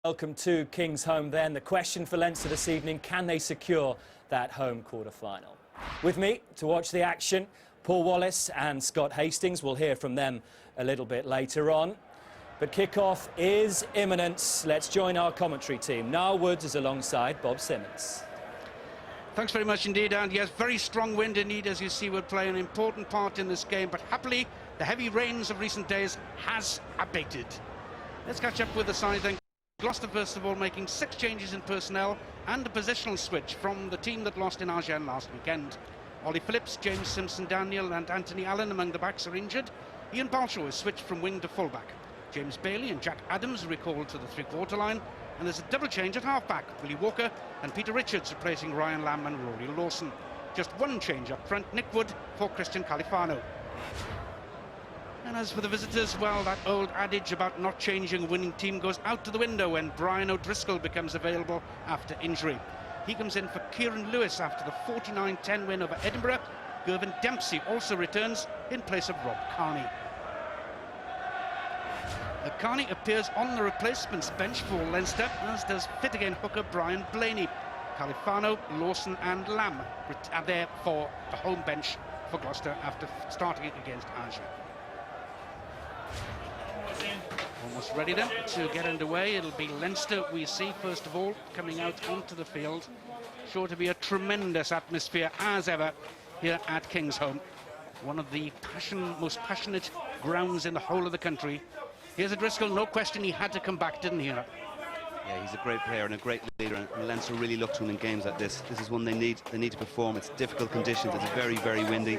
Welcome to King's Home then. The question for Leinster this evening, can they secure that home quarter-final? With me to watch the action, Paul Wallace and Scott Hastings. We'll hear from them a little bit later on. But kick-off is imminent. Let's join our commentary team. Niall Woods is alongside Bob Simmons. Thanks very much indeed, and yes, very strong wind indeed, as you see, will play an important part in this game, but happily the heavy rains of recent days has abated. Let's catch up with the side then. Gloucester, first of all, making 6 changes in personnel and a positional switch from the team that lost in Agen last weekend. Ollie Phillips, James Simpson-Daniel and Anthony Allen among the backs are injured. Ian Balshaw is switched from wing to fullback. James Bailey and Jack Adams are recalled to the three-quarter line, and there's a double change at half-back. Willie Walker and Peter Richards replacing Ryan Lamb and Rory Lawson. Just one change up front, Nick Wood for Christian Califano. And as for the visitors, well, that old adage about not changing a winning team goes out to the window when Brian O'Driscoll becomes available after injury. He comes in for Kieran Lewis after the 49-10 win over Edinburgh. Gervin Dempsey also returns in place of Rob Carney. Carney appears on the replacements bench for Leinster, as does fit-again hooker Brian Blaney. Califano, Lawson and Lamb are there for the home bench for Gloucester after starting against Agen. Almost ready then to get underway. It'll be Leinster we see first of all coming out onto the field. Sure to be a tremendous atmosphere as ever here at King's Home. One of the most passionate grounds in the whole of the country. Here's O'Driscoll, no question he had to come back, didn't he? Yeah, he's a great player and a great leader, and Leinster really look to him in games like this. This is one they need to perform. It's difficult conditions, it's very, very windy.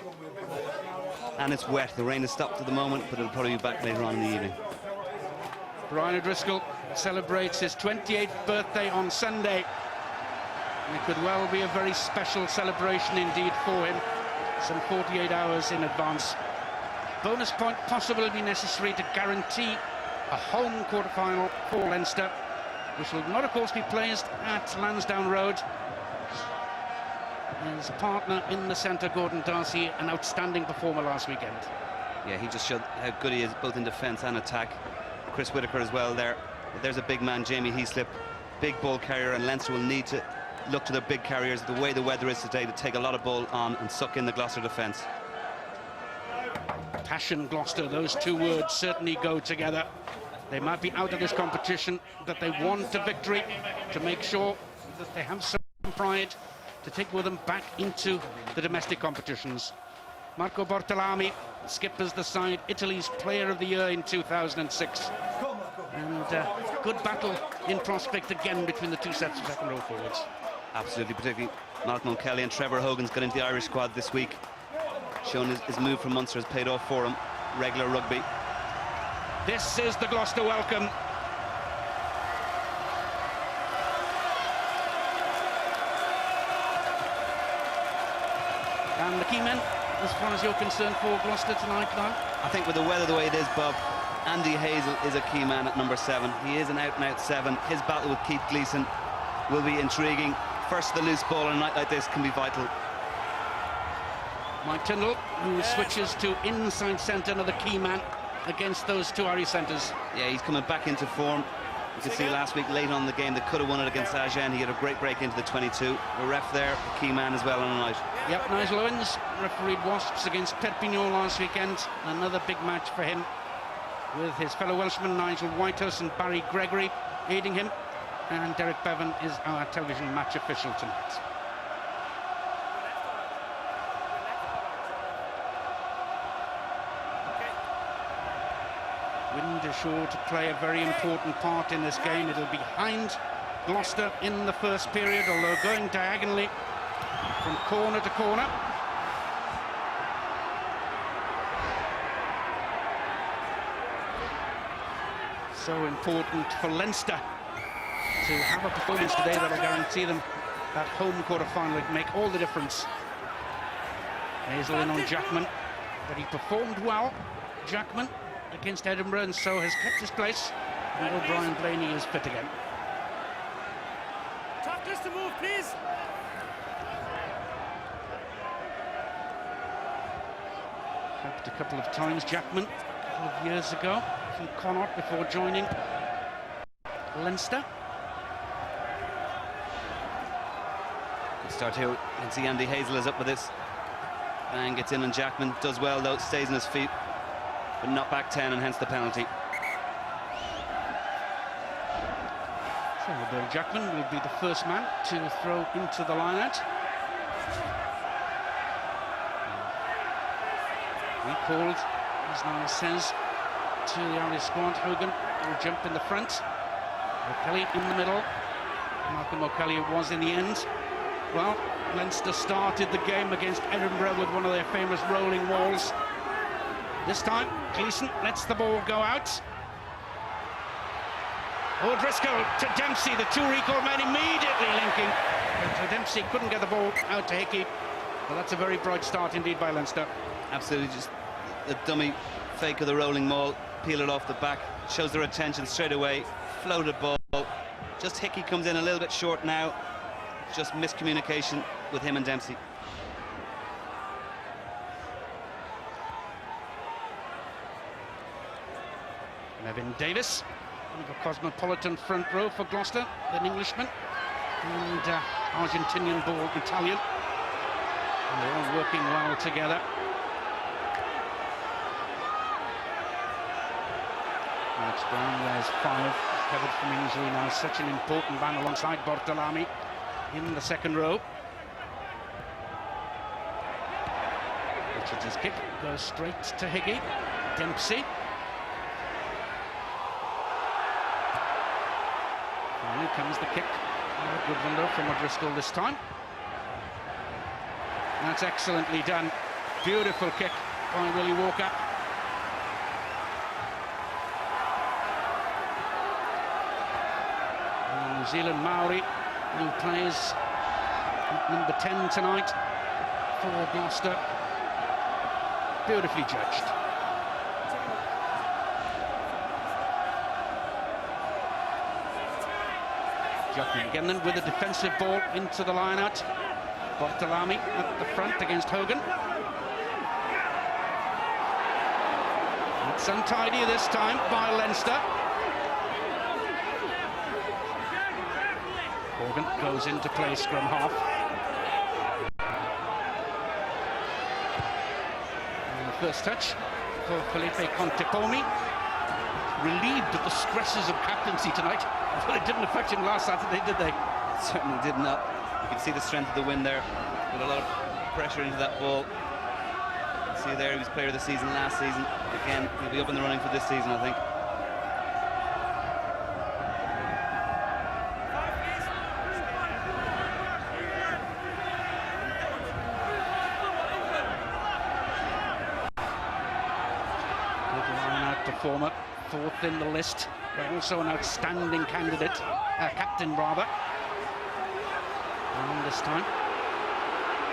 And it's wet. The rain has stopped at the moment, but it'll probably be back later on in the evening. Brian O'Driscoll celebrates his 28th birthday on Sunday. And it could well be a very special celebration indeed for him. Some 48 hours in advance. Bonus point possibly be necessary to guarantee a home quarter-final for Leinster, which will not, of course, be placed at Lansdowne Road. His partner in the centre, Gordon Darcy, an outstanding performer last weekend. Yeah, he just showed how good he is, both in defence and attack. Chris Whitaker as well there. But there's a big man, Jamie Heaslip, big ball carrier, and Leinster will need to look to their big carriers, the way the weather is today, to take a lot of ball on and suck in the Gloucester defence. Passion, Gloucester, those two words certainly go together. They might be out of this competition, but they want a victory to make sure that they have some pride to take with them back into the domestic competitions. Marco Bortolami skippers the side, Italy's Player of the Year in 2006. And good battle in prospect again between the two sets of second row forwards. Absolutely, particularly Malcolm O'Kelly and Trevor Hogan's got into the Irish squad this week. Shown his move from Munster has paid off for him. Regular rugby. This is the Gloucester welcome. And the key men, as far as you're concerned, for Gloucester tonight, Niall? I think with the weather the way it is, Bob, Andy Hazel is a key man at number 7. He is an out-and-out 7. His battle with Keith Gleeson will be intriguing. First, the loose ball on a night like this can be vital. Mike Tindall, who switches to inside centre, another key man against those two Irish centres. Yeah, he's coming back into form. You could see last week late on in the game they could have won it against Agen. He had a great break into the 22. The ref there, a key man as well on the night. Yep, Nigel Owens refereed Wasps against Perpignan last weekend. Another big match for him, with his fellow Welshman Nigel Whitehouse and Barry Gregory aiding him. And Derek Bevan is our television match official tonight. Wind is sure to play a very important part in this game. It'll be behind Gloucester in the first period, although going diagonally from corner to corner. So important for Leinster to have a performance today that will guarantee them that home quarter-final. It make all the difference. Hazel in on Jackman, but he performed well, Jackman, against Edinburgh, and so has kept his place. And O'Brien Blaney is fit again. Just to move, please. Helped a couple of times, Jackman, a couple of years ago from Connaught before joining Leinster. Start here. You can see Andy Hazel is up with this. And gets in, and Jackman does well though, stays on his feet, but not back 10, and hence the penalty. So Bill Jackman will be the first man to throw into the line-out. Recalled, as Niall says, to the Irish squad. Hogan will jump in the front. O'Kelly in the middle. Malcolm O'Kelly was in the end. Well, Leinster started the game against Edinburgh with one of their famous rolling walls. This time, Gleeson lets the ball go out. O'Driscoll to Dempsey, the two recall men immediately linking. But Dempsey couldn't get the ball out to Hickey. Well, that's a very bright start indeed by Leinster. Absolutely, just a dummy fake of the rolling maul, peel it off the back, shows their attention straight away, floated ball. Just Hickey comes in a little bit short now. Just miscommunication with him and Dempsey. Nevin Davis, the cosmopolitan front row for Gloucester, an Englishman, and Argentinian born Italian. And they're all working well together. Alex Brown, there's 5, recovered from injury now. Such an important man alongside Bortolami in the second row. Richards' kick goes straight to Hickey. Dempsey. Finally comes the kick. A good window from O'Driscoll this time. That's excellently done. Beautiful kick by Willie Walker. And New Zealand Maori, who plays number 10 tonight for Gloucester. Beautifully judged. Jackman again then with a defensive ball into the line-out. Bortolami at the front against Hogan. It's untidy this time by Leinster. Hogan goes into play scrum half. And the first touch for Felipe Contepomi. Relieved of the stresses of captaincy tonight. Well, it didn't affect him last Saturday, did they? Certainly did not. You can see the strength of the wind there, with a lot of pressure into that ball. You can see there, he was player of the season last season. Again, he'll be up in the running for this season, I think. Good line-out performer, 4th in the list. But also an outstanding candidate, captain rather. And this time,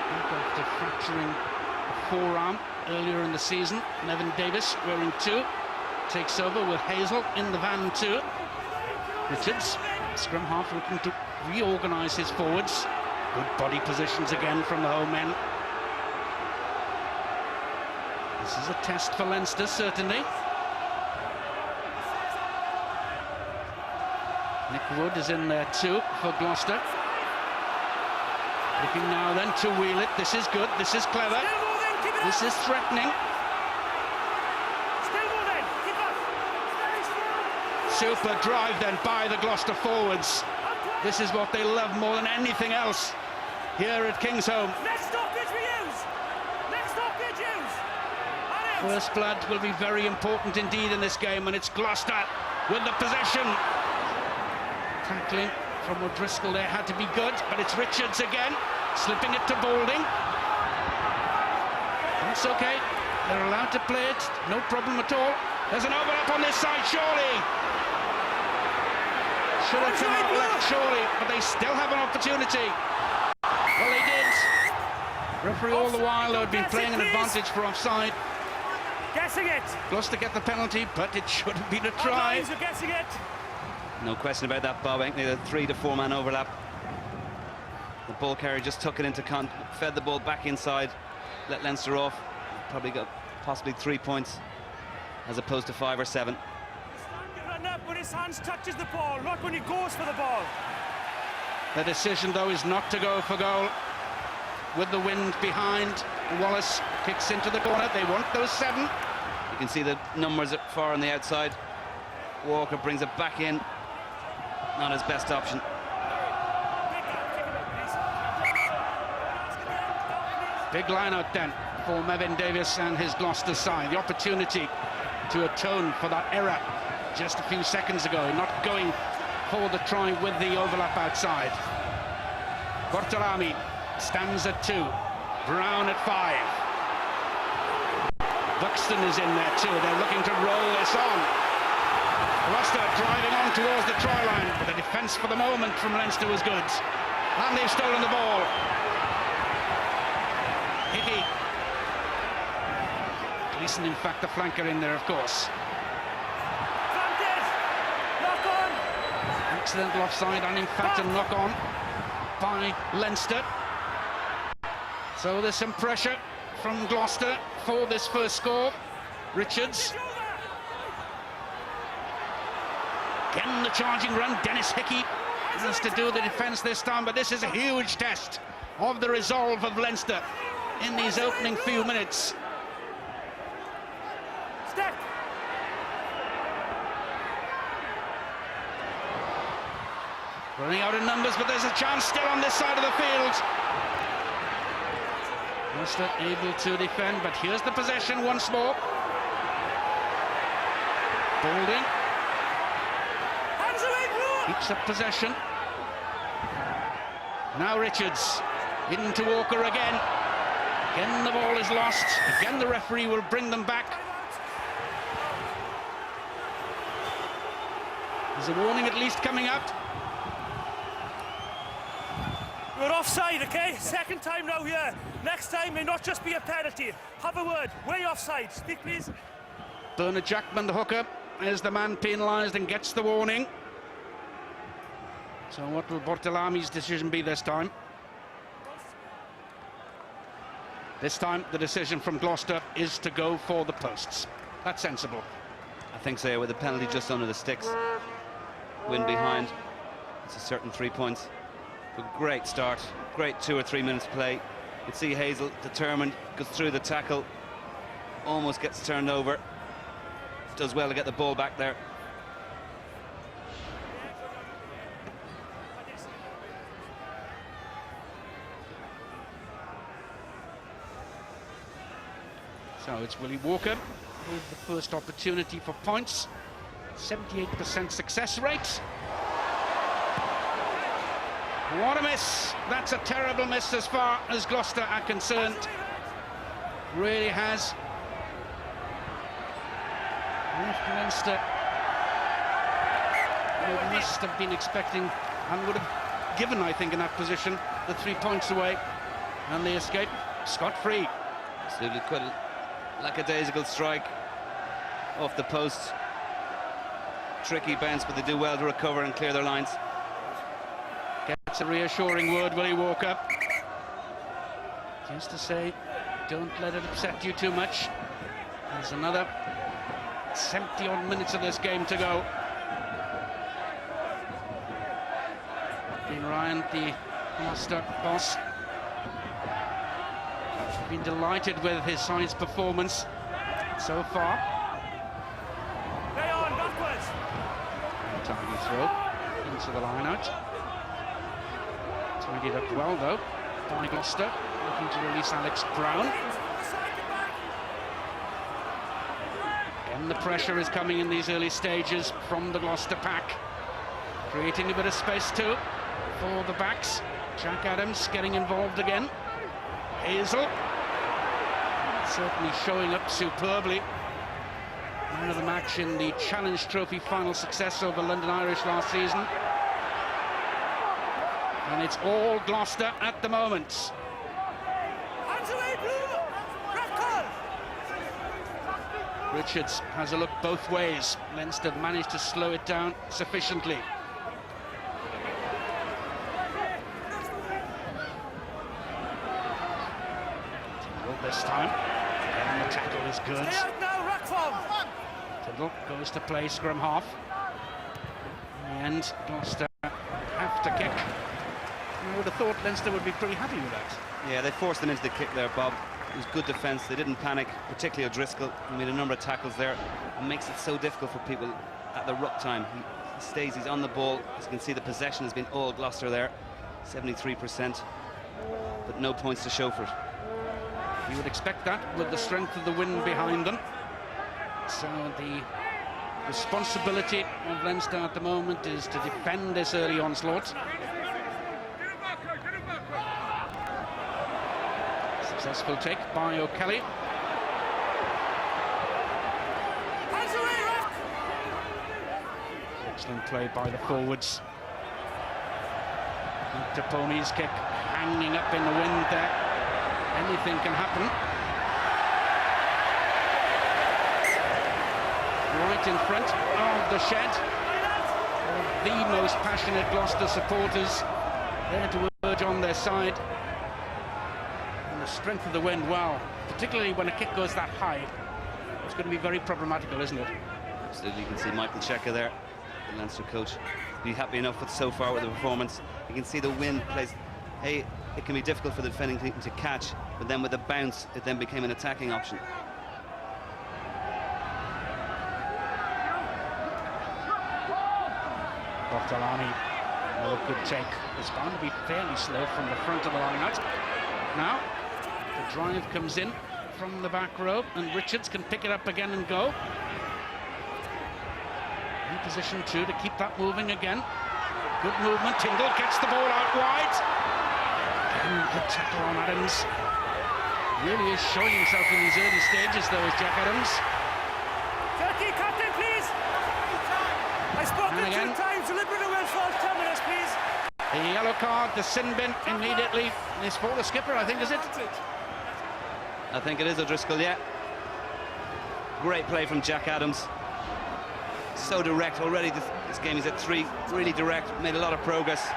after fracturing a forearm earlier in the season, Nevin Davis, wearing 2, takes over with Hazel in the van too. Richards, scrum half, looking to reorganise his forwards. Good body positions again from the home men. This is a test for Leinster, certainly. Nick Wood is in there too for Gloucester. Looking now then to wheel it. This is good, this is clever. This is threatening. Super drive then by the Gloucester forwards. This is what they love more than anything else here at Kingsholm. Next stoppage we use. Next stoppage use. First blood will be very important indeed in this game, and it's Gloucester with the possession. Tackling from O'Driscoll there had to be good, but it's Richards again, slipping it to Balding. That's okay, they're allowed to play it, no problem at all. There's an overlap on this side, surely. Should have come out left, surely, but they still have an opportunity. Well, they did. Referee all the while, though, had been playing an advantage for offside. Guessing it. Gloucester get the penalty, but it should have been a try. You're guessing it. No question about that, Bob Hickney, the 3 to 4 man overlap. The ball carrier just took it into fed the ball back inside, let Leinster off. Probably got possibly 3 points as opposed to 5 or 7. Run up when his hands touches the ball, not when he goes for the ball. The decision, though, is not to go for goal. with the wind behind. Wallace kicks into the corner. They want those 7. You can see the numbers are far on the outside. Walker brings it back in. Not his best option. Big line out then for Mevin Davies and his Gloucester side. The opportunity to atone for that error just a few seconds ago, not going for the try with the overlap outside. Bortolami stands at 2. Brown at 5. Buxton is in there too. They're looking to roll this on. Gloucester driving on towards the try line, but the defence for the moment from Leinster was good. And they've stolen the ball. Hickey. Gleeson, in fact, the flanker in there, of course. Accidental offside and, in fact, a knock-on by Leinster. So there's some pressure from Gloucester for this first score. Richards. Again, the charging run. Dennis Hickey has to do the defence this time, but this is a huge test of the resolve of Leinster in these opening few minutes. Step. Running out in numbers, but there's a chance still on this side of the field. Leinster able to defend, but here's the possession once more. Boulding keeps up possession. Now Richards into Walker again. Again the ball is lost. Again the referee will bring them back. There's a warning at least coming up. We're offside, okay? Second time now here. Next time may not just be a penalty. Have a word. Way offside. Speak, please. Bernard Jackman, the hooker, is the man penalised and gets the warning. So what will Bortolami's decision be this time? This time the decision from Gloucester is to go for the posts. That's sensible. I think so, with the penalty just under the sticks. Wind behind. It's a certain 3 points. A great start, great 2 or 3 minutes play. You can see Hazel determined, goes through the tackle, almost gets turned over. Does well to get the ball back there. So it's Willie Walker with the first opportunity for points. 78% success rate. What a miss. That's a terrible miss as far as Gloucester are concerned. Really has. Leinster must have been expecting and would have given, I think, in that position, the 3 points away. And they escape scot-free. Absolutely quite a lackadaisical strike off the post. Tricky bounce, but they do well to recover and clear their lines. Gets a reassuring word, Willie Walker. Just to say, don't let it upset you too much. There's another 70-odd minutes of this game to go. Dean Ryan, the Gloucester boss, been delighted with his side's performance so far. Play on, backwards. Tiny throw into the line-out. Tidied up well, though, by Gloucester, looking to release Alex Brown. Again, the pressure is coming in these early stages from the Gloucester pack, creating a bit of space, too, for the backs. Jack Adams getting involved again. Hazel certainly showing up superbly. Man of the match in the Challenge Trophy final success over London Irish last season. And it's all Gloucester at the moment. Richards has a look both ways. Leinster managed to slow it down sufficiently. This time, and the tackle is good. Tindall goes to play scrum half. And Gloucester have to kick. I would have thought Leinster would be pretty happy with that. Yeah, they forced them into the kick there, Bob. It was good defence. They didn't panic, particularly O'Driscoll. He made a number of tackles there. It makes it so difficult for people at the ruck time. He stays, he's on the ball. As you can see, the possession has been all Gloucester there, 73%, but no points to show for it. You would expect that with the strength of the wind behind them. So the responsibility of Leinster at the moment is to defend this early onslaught. Successful take by O'Kelly. Excellent play by the forwards. Taponi's kick hanging up in the wind there. Anything can happen. Right in front of the shed. The most passionate Gloucester supporters there to urge on their side. And the strength of the wind, wow, particularly when a kick goes that high, it's going to be very problematical, isn't it? Absolutely. You can see Michael Checker there, the Leinster coach, be happy enough with so far with the performance. You can see the wind plays. Hey, it can be difficult for the defending team to catch, but then with the bounce, it then became an attacking option. Bartolami, another good take. It's bound to be fairly slow from the front of the line out. Now, the drive comes in from the back row, and Richards can pick it up again and go. In position two to keep that moving again. Good movement. Tyndall gets the ball out wide. And good tackle on Adams. Really is showing himself in these early stages, though, is Jack Adams. Turkey, captain, please. I spoke 2 times. Deliberate will fall 10 minutes, please. The yellow card, the sin bin immediately. It's for the skipper, I think, is it? I think it is O'Driscoll, yeah. Great play from Jack Adams. So direct already. This game he's at 3, really direct, made a lot of progress.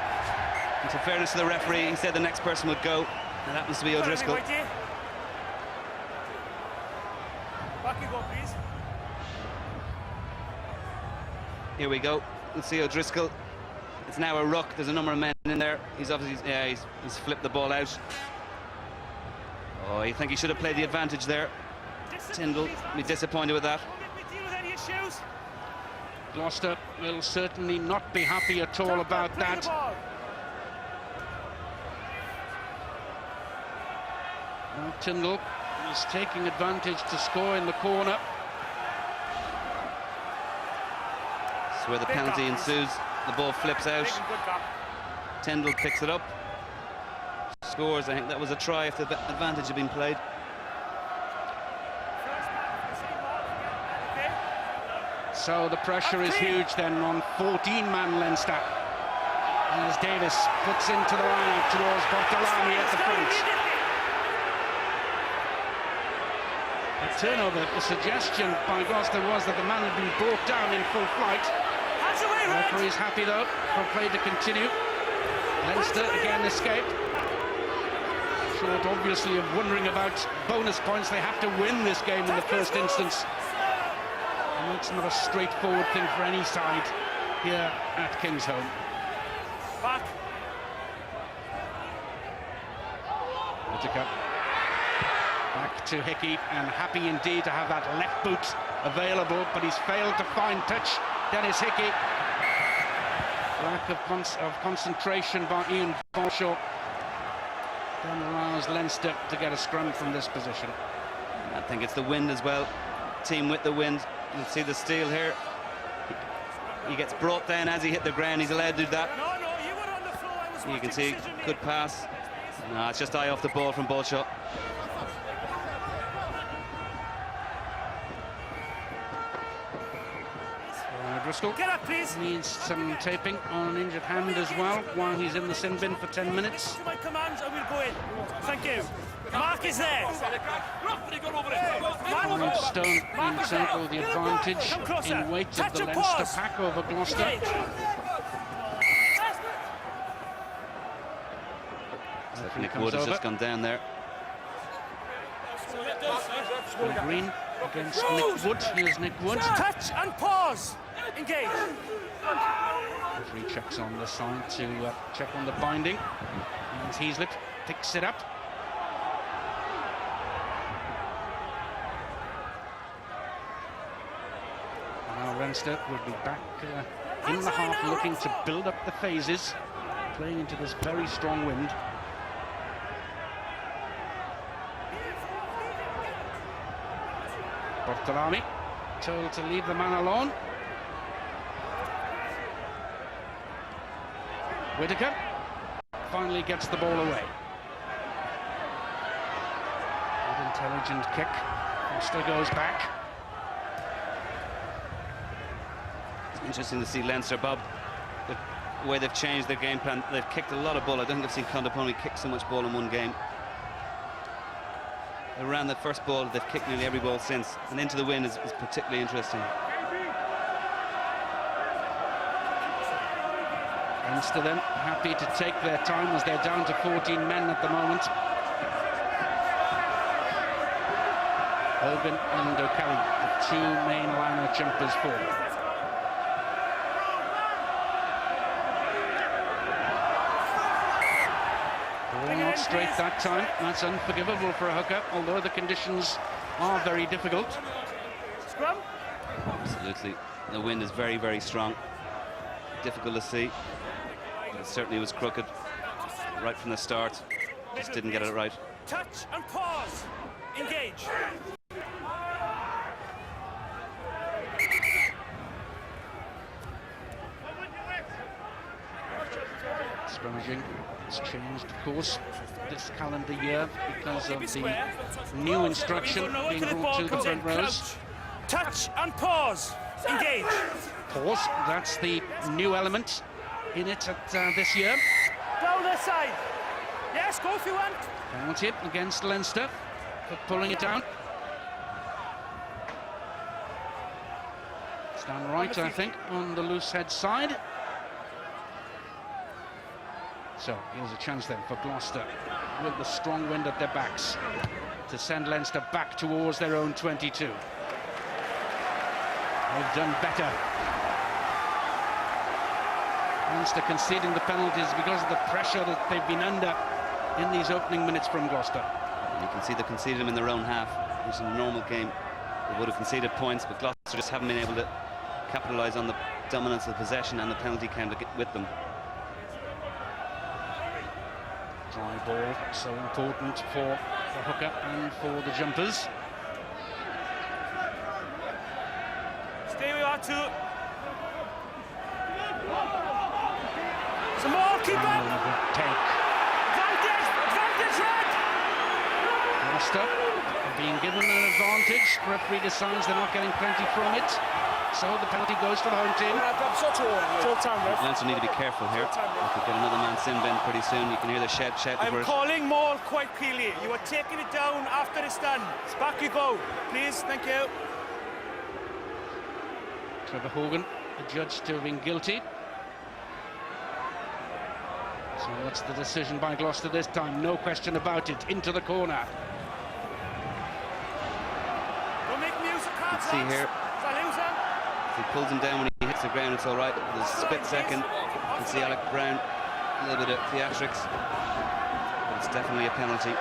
And to fairness to the referee, he said the next person would go. That happens to be O'Driscoll. Back you go, please. Here we go. We'll see O'Driscoll. It's now a ruck. There's a number of men in there. He's obviously, yeah, he's flipped the ball out. Oh, I think he should have played the advantage there. Tyndall be disappointed with that. Gloucester will certainly not be happy at all about that. Now Tyndall is taking advantage to score in the corner. That's where the penalty ensues. The ball flips out. Tyndall picks it up. Scores. I think that was a try if the advantage had been played. So the pressure is huge then on 14-man Leinster. As Davis puts into the line towards Bartolami at the front. A turnover, the suggestion by Gloucester was that the man had been brought down in full flight. The referee is happy though for play to continue. Leinster again escaped. Short obviously of wondering about bonus points. They have to win this game in the first instance. And it's not a straightforward thing for any side here at Kingsholm. Back. Whittaker. Back to Hickey, and happy indeed to have that left boot available, but he's failed to find touch. Dennis Hickey. Lack of concentration by Ian Forshaw then allows Leinster to get a scrum from this position. I think it's the wind as well. Team with the wind. You can see the steal here. He gets brought down as he hit the ground. He's allowed to do that. No, you were on the floor. I was You can see, good pass. No, it's just eye off the ball from Bolshaw. Driscoll get up, please. Needs some taping on an injured hand as well while he's in the sin bin for 10 minutes. To my commands, I will go in. Thank you. Mark is there. Stone in central, the advantage in weight of the Leinster pack over Gloucester. Nick Wood has just gone down there. Green against Nick Wood. Here's Nick Wood. Touch and pause. Engage. Referee checks on the side to check on the binding. And Heaslip picks it up. Now Leinster will be back in the half, looking to build up the phases, playing into this very strong wind. Bartolami told to leave the man alone. Whittaker finally gets the ball away. Good intelligent kick. Foster goes back. Interesting to see Leinster, Bob, the way they've changed their game plan. They've kicked a lot of ball. I don't think I've seen Condaponi kick so much ball in one game. They ran the first ball, they've kicked nearly every ball since, and into the wind is particularly interesting. Leinster then happy to take their time as they're down to 14 men at the moment. Hogan and O'Kelly, the two main liner jumpers forward. Not straight that time. That's unforgivable for a hooker, although the conditions are very difficult. Scrum. Absolutely. The wind is very, very strong. Difficult to see. It certainly was crooked right from the start. Just didn't get it right. Touch and pause. Engage. Scrummaging has changed, of course, this calendar year because of the new instruction being brought to the front rows. Touch and pause. Engage. Pause, that's the new element in it at this year. Down this side. Yes, go if you want. Penalty against Leinster for pulling it down. Stand right, I think, on the loose head side. So here's a chance then for Gloucester, with the strong wind at their backs, to send Leinster back towards their own 22. They've done better. Leinster conceding the penalties because of the pressure that they've been under in these opening minutes from Gloucester. You can see they conceded them in their own half. Which in a normal game they would have conceded points, but Gloucester just haven't been able to capitalise on the dominance of possession and the penalty count to get with them. Dry ball, so important for the hooker and for the jumpers. Stay where you are, too. Some more, keep up. Take. Advantage, red. Gloucester being given an advantage. Referee decides they're not getting plenty from it, so the penalty goes for the home team. Leinster need to be careful here. They could get another man sin bin pretty soon. You can hear the shout I'm for it. calling more quite clearly. You are taking it down after it's done. Back you go, please. Thank you. Trevor Hogan, adjudged to have been guilty. So what's the decision by Gloucester this time? No question about it. Into the corner. Don't make music cards. See here. Salusa. He pulls him down when he hits the ground, it's all right. There's a split second. You can see Alec Brown, a little bit of theatrics, but it's definitely a penalty.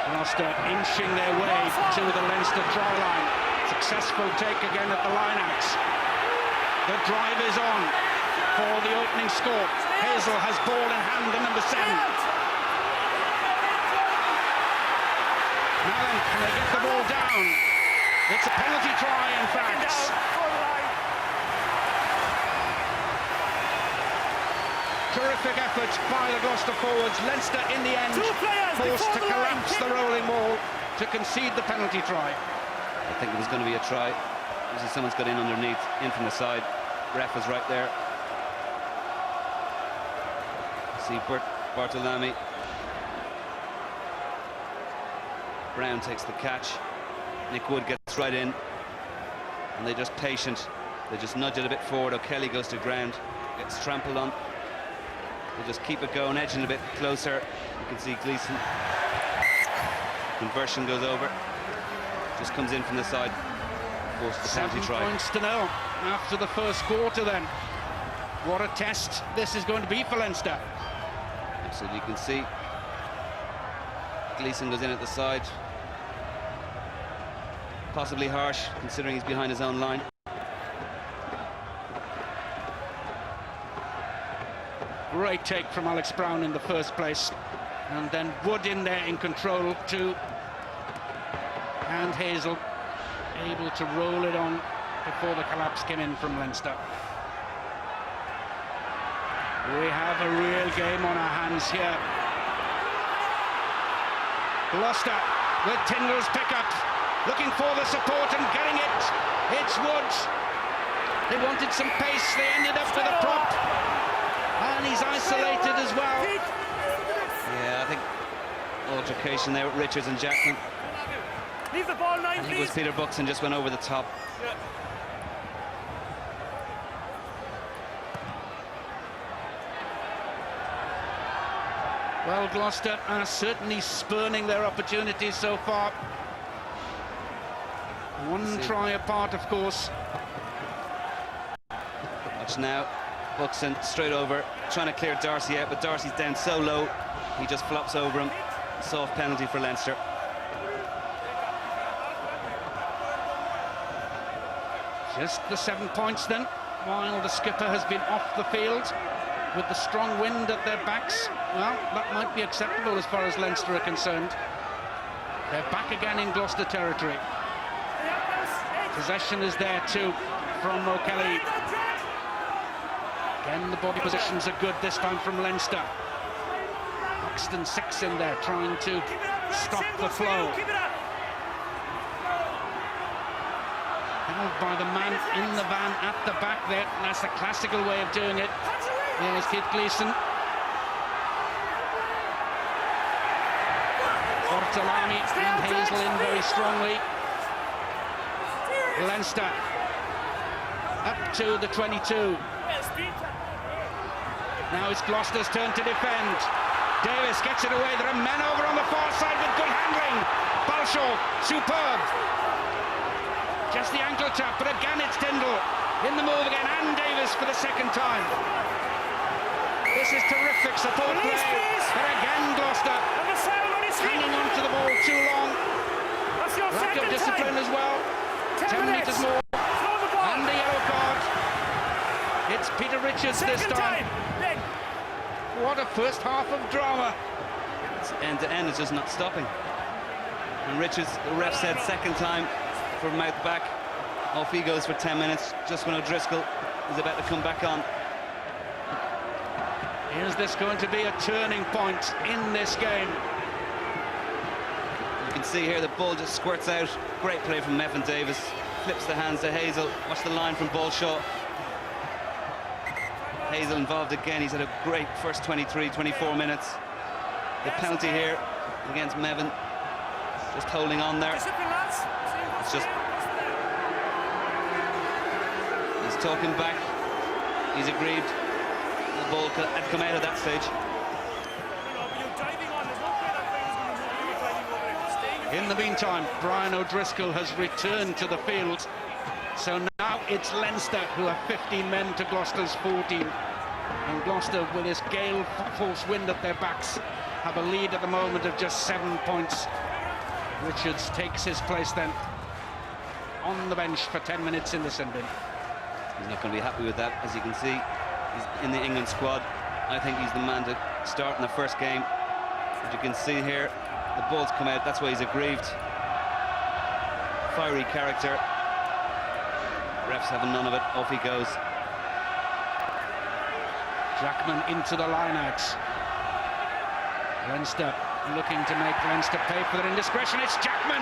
Gloucester inching their way to the Leinster try line. Successful take again at the line-out. The drive is on for the opening score. Hazel has ball in hand, the number 7. Mallon, can they get the ball down? It's a penalty try, in fact. Terrific effort by the Gloucester forwards. Leinster, in the end, forced to collapse the rolling wall to concede the penalty try. I think it was going to be a try. Someone's got in underneath, in from the side. Ref was right there. See Bartolami. Brown takes the catch. Nick Wood gets right in, and they're just patient. They just nudge it a bit forward. O'Kelly goes to ground, gets trampled on. They just keep it going, edging a bit closer. You can see Gleeson. Conversion goes over. Just comes in from the side. Forced the penalty try. 7 points to 0. after the first quarter then. What a test this is going to be for Leinster. Absolutely, you can see Gleeson goes in at the side. Possibly harsh, considering he's behind his own line. Great take from Alex Brown in the first place. And then Wood in there in control too. And Hazel able to roll it on before the collapse came in from Leinster. We have a real game on our hands here. Gloucester with Tyndall's pickup, looking for the support and getting it. It's Wood. They wanted some pace, they ended up with a prop. And he's isolated as well. Yeah, I think altercation there with Richards and Jackman. Leave the ball 9, I think it was Peter Buxton just went over the top. Yeah. Well, Gloucester are certainly spurning their opportunities so far. One try apart, of course. Watch now, Buxton straight over, trying to clear Darcy out, but Darcy's down so low, he just flops over him. Soft penalty for Leinster. Just the 7 points then, while the skipper has been off the field with the strong wind at their backs. Well, that might be acceptable as far as Leinster are concerned. They're back again in Gloucester territory. Possession is there too from O'Kelly. Again, the body positions are good this time from Leinster. Buxton 6 in there, trying to stop the flow. Held by the man in the van at the back there. That's the classical way of doing it. There's Keith Gleeson. Ortolani and Hazel in very strongly. Leinster up to the 22. Now it's Gloucester's turn to defend. Davis gets it away. There are men over on the far side with good handling. Balshaw, superb. Just the ankle tap, but again it's Tyndall in the move again, and Davis for the second time. This is terrific support play, but again Gloucester hanging on to the ball too long. Lack of discipline as well. 10 metres more, and the yellow card. It's Peter Richards this time. What a first half of drama. It's end to end, it's just not stopping. And Richards, the ref said second time for mouth back. Off he goes for 10 minutes, just when O'Driscoll is about to come back on. Is this going to be a turning point in this game? You can see here the ball just squirts out. Great play from Mevin Davis. Flips the hands to Hazel. Watch the line from Balshaw. Hazel involved again. He's had a great first 23-24 minutes. The penalty here against Mevin. Just holding on there. It's just... He's talking back. He's aggrieved. The ball had come out at that stage. In the meantime, Brian O'Driscoll has returned to the field. So now it's Leinster who have 15 men to Gloucester's 14. And Gloucester, with this gale force wind at their backs, have a lead at the moment of just 7 points. Richards takes his place then on the bench for 10 minutes in the sin bin. He's not going to be happy with that, as you can see. He's in the England squad. I think he's the man to start in the first game. As you can see here, the ball's come out. That's why he's aggrieved. Fiery character. Refs having none of it. Off he goes. Jackman into the line-outs. Leinster looking to make Leinster pay for their indiscretion. It's Jackman.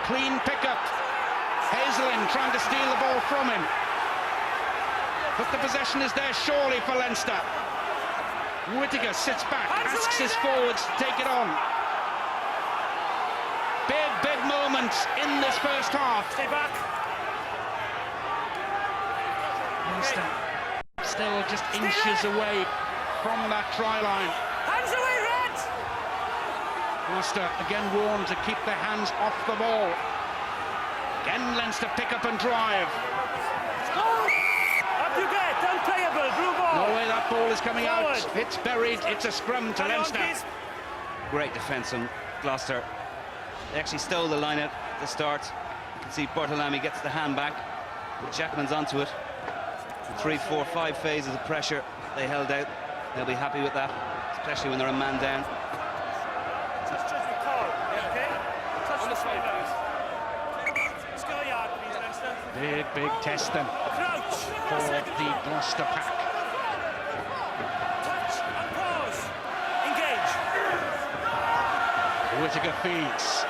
Clean pickup. Hazelin trying to steal the ball from him. But the possession is there surely for Leinster. Whittaker sits back, asks his forwards to take it on. Big moment in this first half. Stay back. Leinster still just inches away from that try line. Hands away, Red! Gloucester again warned to keep their hands off the ball. Again Leinster pick up and drive. is coming out. It's buried. It's a scrum to Leinster. Great defence from Gloucester. They actually stole the line at the start. You can see Bartolami gets the hand back, but Jackman's onto it. 3, 4, 5 phases of pressure they held out. They'll be happy with that, especially when they're a man down. Big test then for the Gloucester pack. Touch and pause. Engage. Whittaker feeds.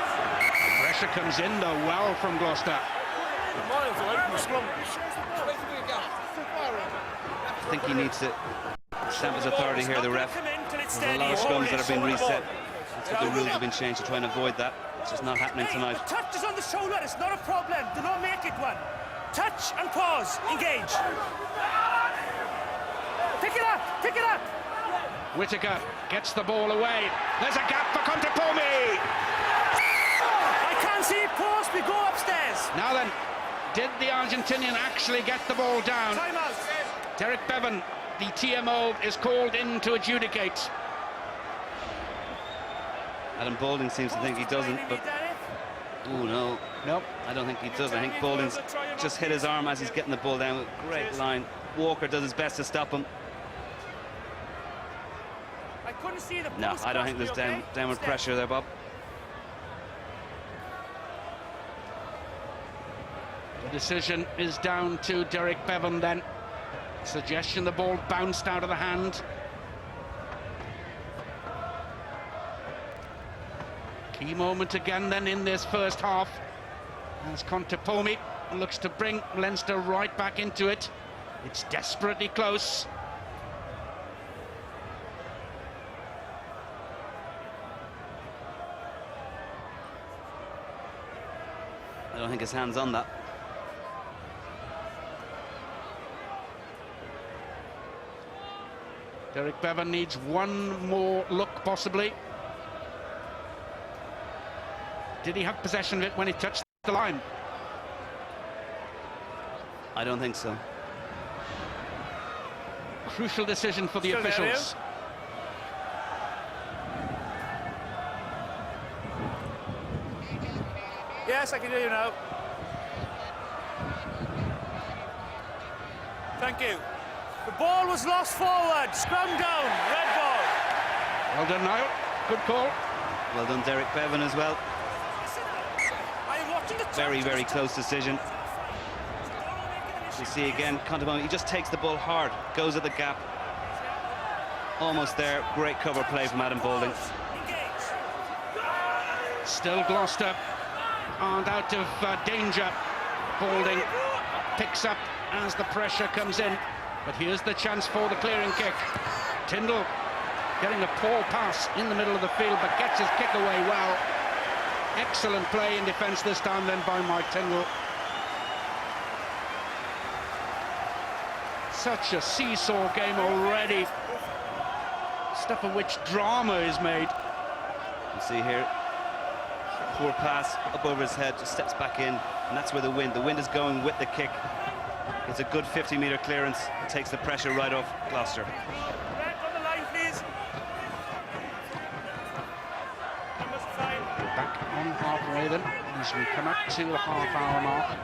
Pressure comes in though well from Gloucester. I think he needs to stamp his authority here, the ref. There's a lot of scrums that have been reset. That's what the rules have been changed to try and avoid that. It's just not happening tonight. The touch is on the shoulder, it's not a problem. Do not make it one. Touch and pause. Engage. Pick it up, pick it up. Whittaker gets the ball away. There's a gap for Contepomi. I can't see it pause, we go upstairs. Now then, did the Argentinian actually get the ball down? Time out. Derek Bevan, the TMO, is called in to adjudicate. Adam Balding seems to think he doesn't, but... Oh, no. Nope. I don't think he does. I think Balding's just hit his arm as he's getting the ball down. Great line. Walker does his best to stop him. I couldn't see the No, I don't think there's downward pressure there, Bob. The decision is down to Derek Bevan then. Suggestion the ball bounced out of the hand. Key moment again then in this first half as Contepomi looks to bring Leinster right back into it. It's desperately close. I don't think his hand's on that. Derek Bevan needs one more look possibly. Did he have possession of it when he touched the line? I don't think so. Crucial decision for the officials. Yes, I can hear you now. Thank you. The ball was lost forward. Scrum down. Red ball. Well done, Niall. Good call. Well done, Derek Bevan, as well. I am watching the Very close decision. You see again, Contepomi, he just takes the ball hard, goes at the gap. Almost there. Great cover play from Adam Balding. Still Gloucester aren't out of danger. Balding picks up as the pressure comes in. But here's the chance for the clearing kick. Tyndall getting a poor pass in the middle of the field, but gets his kick away well. Excellent play in defence this time then by Mike Tyndall. Such a seesaw game already. Stuff of which drama is made. You see here, poor pass up over his head, just steps back in, and that's where the wind is going with the kick. It's a good 50-metre clearance. It takes the pressure right off Gloucester. Red on the line, please. Back on halfway then, as we come up to the half-hour mark.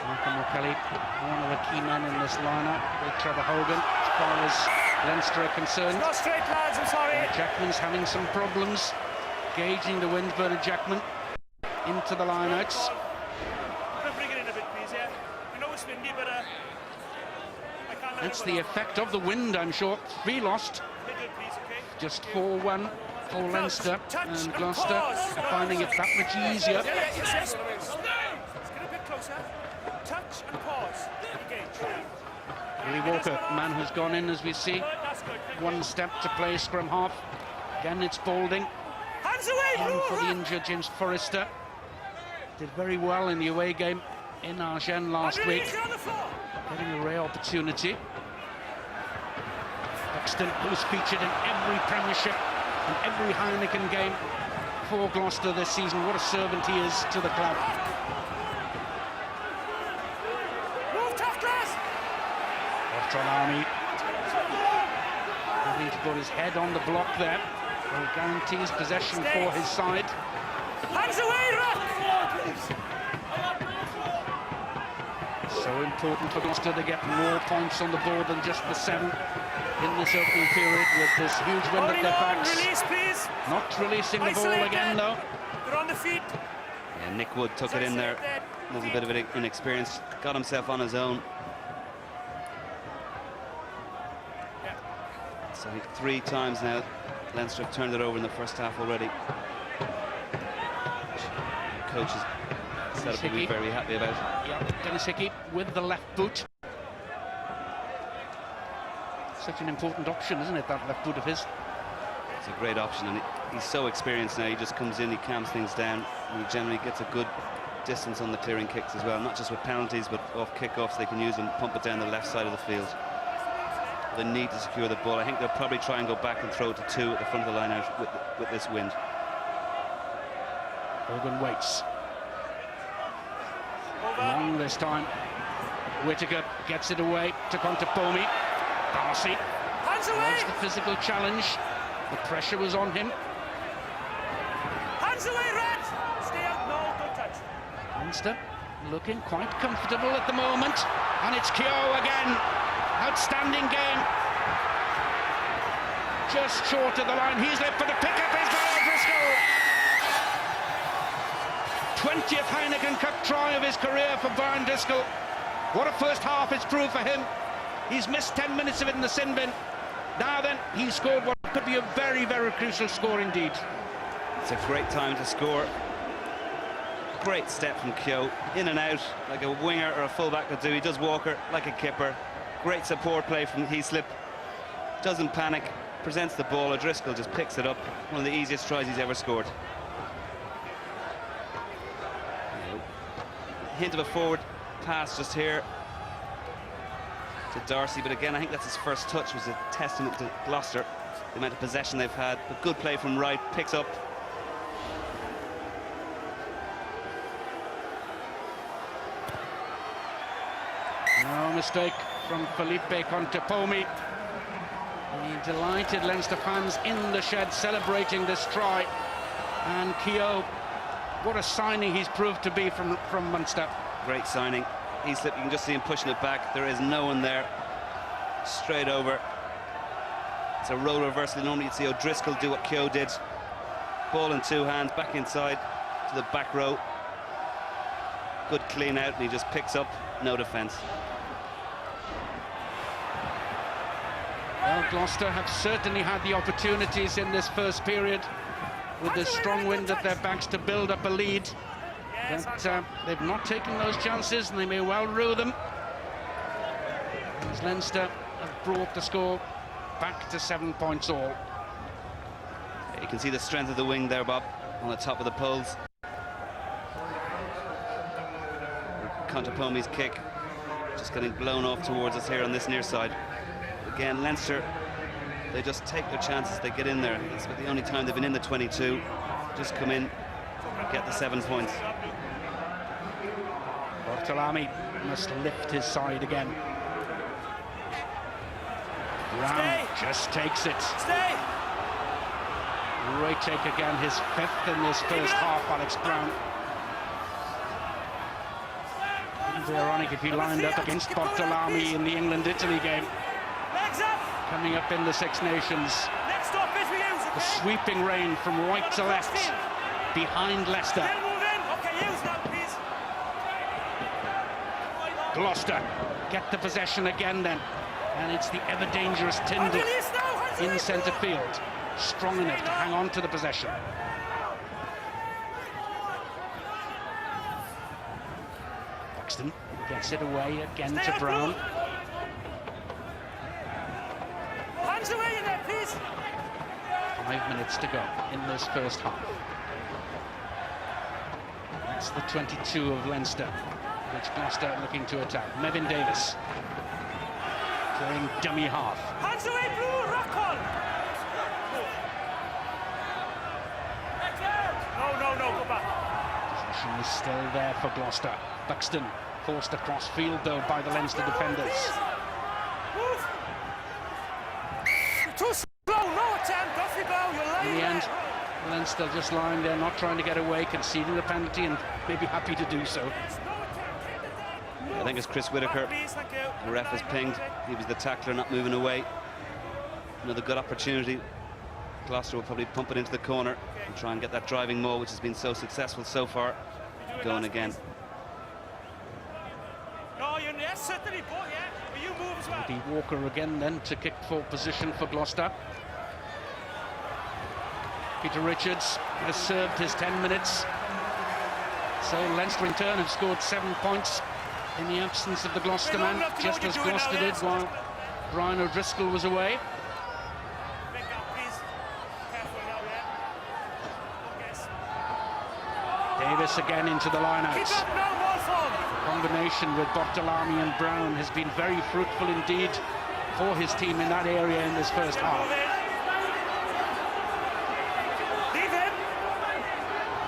Malcolm O'Kelly, one of the key men in this lineup, with Trevor Hogan, as far as Leinster are concerned. It's not straight, lads, I'm sorry. Jackman's having some problems gauging the wind. Bernard Jackman into the lineouts. Bring it in a bit, please, yeah. I know it's windy, but I can't let That's it the go effect of the wind, I'm sure. 3 lost, Middle, please, okay? just 4-1 for Leinster, Touch and Gloucester pause. are finding it that much easier. Yes. Let's get a bit closer. Touch and pause. Engage. Willie Walker, man who's gone in, as we see. That's good. Thank you. 1 step to play scrum half. Again, it's Balding. Hands away! In for the injured James Forrester. Did very well in the away game in Agen last week. On the floor. Getting a rare opportunity. Buxton, who's featured in every Premiership and every Heineken game for Gloucester this season. What a servant he is to the club. Move, tacklers! Bartolami Having to put his head on the block there. Well, guarantees possession for his side. Hands away, Rock! So important for Gloucester to get more points on the board than just the 7 in this opening period with this huge wind at their backs. Release, please. Not releasing the ball again, though. They're on the feet. Yeah, Nick Wood took it in there. A little bit of an inexperience. Got himself on his own. So I think 3 times now Leinster have turned it over in the first half already. Coach is set up to be very happy about. Yeah, Dennis Hickey with the left boot. Such an important option, isn't it, that left boot of his? It's a great option, and he's so experienced now. He just comes in, he calms things down, and he generally gets a good distance on the clearing kicks as well, not just with penalties, but off kickoffs they can use and pump it down the left side of the field. They need to secure the ball. I think they'll probably try and go back and throw it to 2 at the front of the line out with this wind. Hogan waits. Long this time. Whittaker gets it away to Contepomi. Darcy loves the physical challenge. The pressure was on him. Hands away, Red! Stay out, no, don't touch. Leinster looking quite comfortable at the moment. And it's Keogh again. Outstanding game. Just short of the line. He's left for the pickup. Is Brian Driscoll. 20th Heineken Cup try of his career for Brian Driscoll. What a first half it's proved for him. He's missed 10 minutes of it in the sin bin. Now then, he scored what could be a very, very crucial score indeed. It's a great time to score. Great step from Keogh. In and out, like a winger or a fullback would do. He does Walker like a kipper. Great support play from Heaslip. Doesn't panic, presents the ball. O'Driscoll just picks it up. One of the easiest tries he's ever scored. Hint of a forward pass just here to Darcy, but again I think that's his first touch. Was a testament to Gloucester, the amount of possession they've had. But good play from Wright, picks up. No mistake from Felipe Contepomi. He delighted Leinster fans in the shed celebrating this try. And Keogh, what a signing he's proved to be from Munster. Great signing. Heaslip, you can just see him pushing it back. There is no one there. Straight over. It's a role reversal. Normally you'd see O'Driscoll do what Keogh did. Ball in 2 hands, back inside to the back row. Good clean out, and he just picks up. No defence. Well, Gloucester have certainly had the opportunities in this first period with the strong wind at their backs to build up a lead. But they've not taken those chances, and they may well rue them. As Leinster have brought the score back to 7 points all. You can see the strength of the wing there, Bob, on the top of the poles. Contepomi's kick just getting blown off towards us here on this near side. Again, Leinster, they just take their chances, they get in there. It's the only time they've been in the 22. Just come in, get the 7 points. Bartolami must lift his side again. Brown just takes it. Stay! Great take again, his 5th in this first half, Alex Brown. It'd be ironic if he lined up against Bartolami in the England-Italy game. Legs up! Coming up in the Six Nations. Next stop is we use it. The sweeping rain from right to left behind Leicester. Still moving. Okay, use that, please. Gloucester get the possession again then. And it's the ever-dangerous Tyndall in centre field. Strong enough to hang on to the possession. Buxton gets it away again to Brown. Hands away in there, please. 5 minutes to go in this first half. That's the 22 of Leinster, which Gloucester looking to attack. Mevin Davis playing dummy half. Hands away, Blue, rock on. No, go back. Possession is still there for Gloucester. Buxton forced across field though by the Leinster defenders. Too slow, no attempt, off you go, you're lying. In the end, there. Leinster just lying there, not trying to get away, conceding the penalty, and maybe happy to do so. I think it's Chris Whitaker. The ref has pinged. He was the tackler, not moving away. Another good opportunity. Gloucester will probably pump it into the corner and try and get that driving maul, which has been so successful so far, going again. No, yes, certainly, but yeah, but you move as well. Eddie Walker again then to kick for position for Gloucester. Peter Richards has served his 10 minutes. So Leinster in turn have scored 7 points in the absence of the Gloucester man, just as Gloucester did while Brian O'Driscoll was away. Davis again into the lineouts. Combination with Bartolami and Brown has been very fruitful indeed for his team in that area in this first half.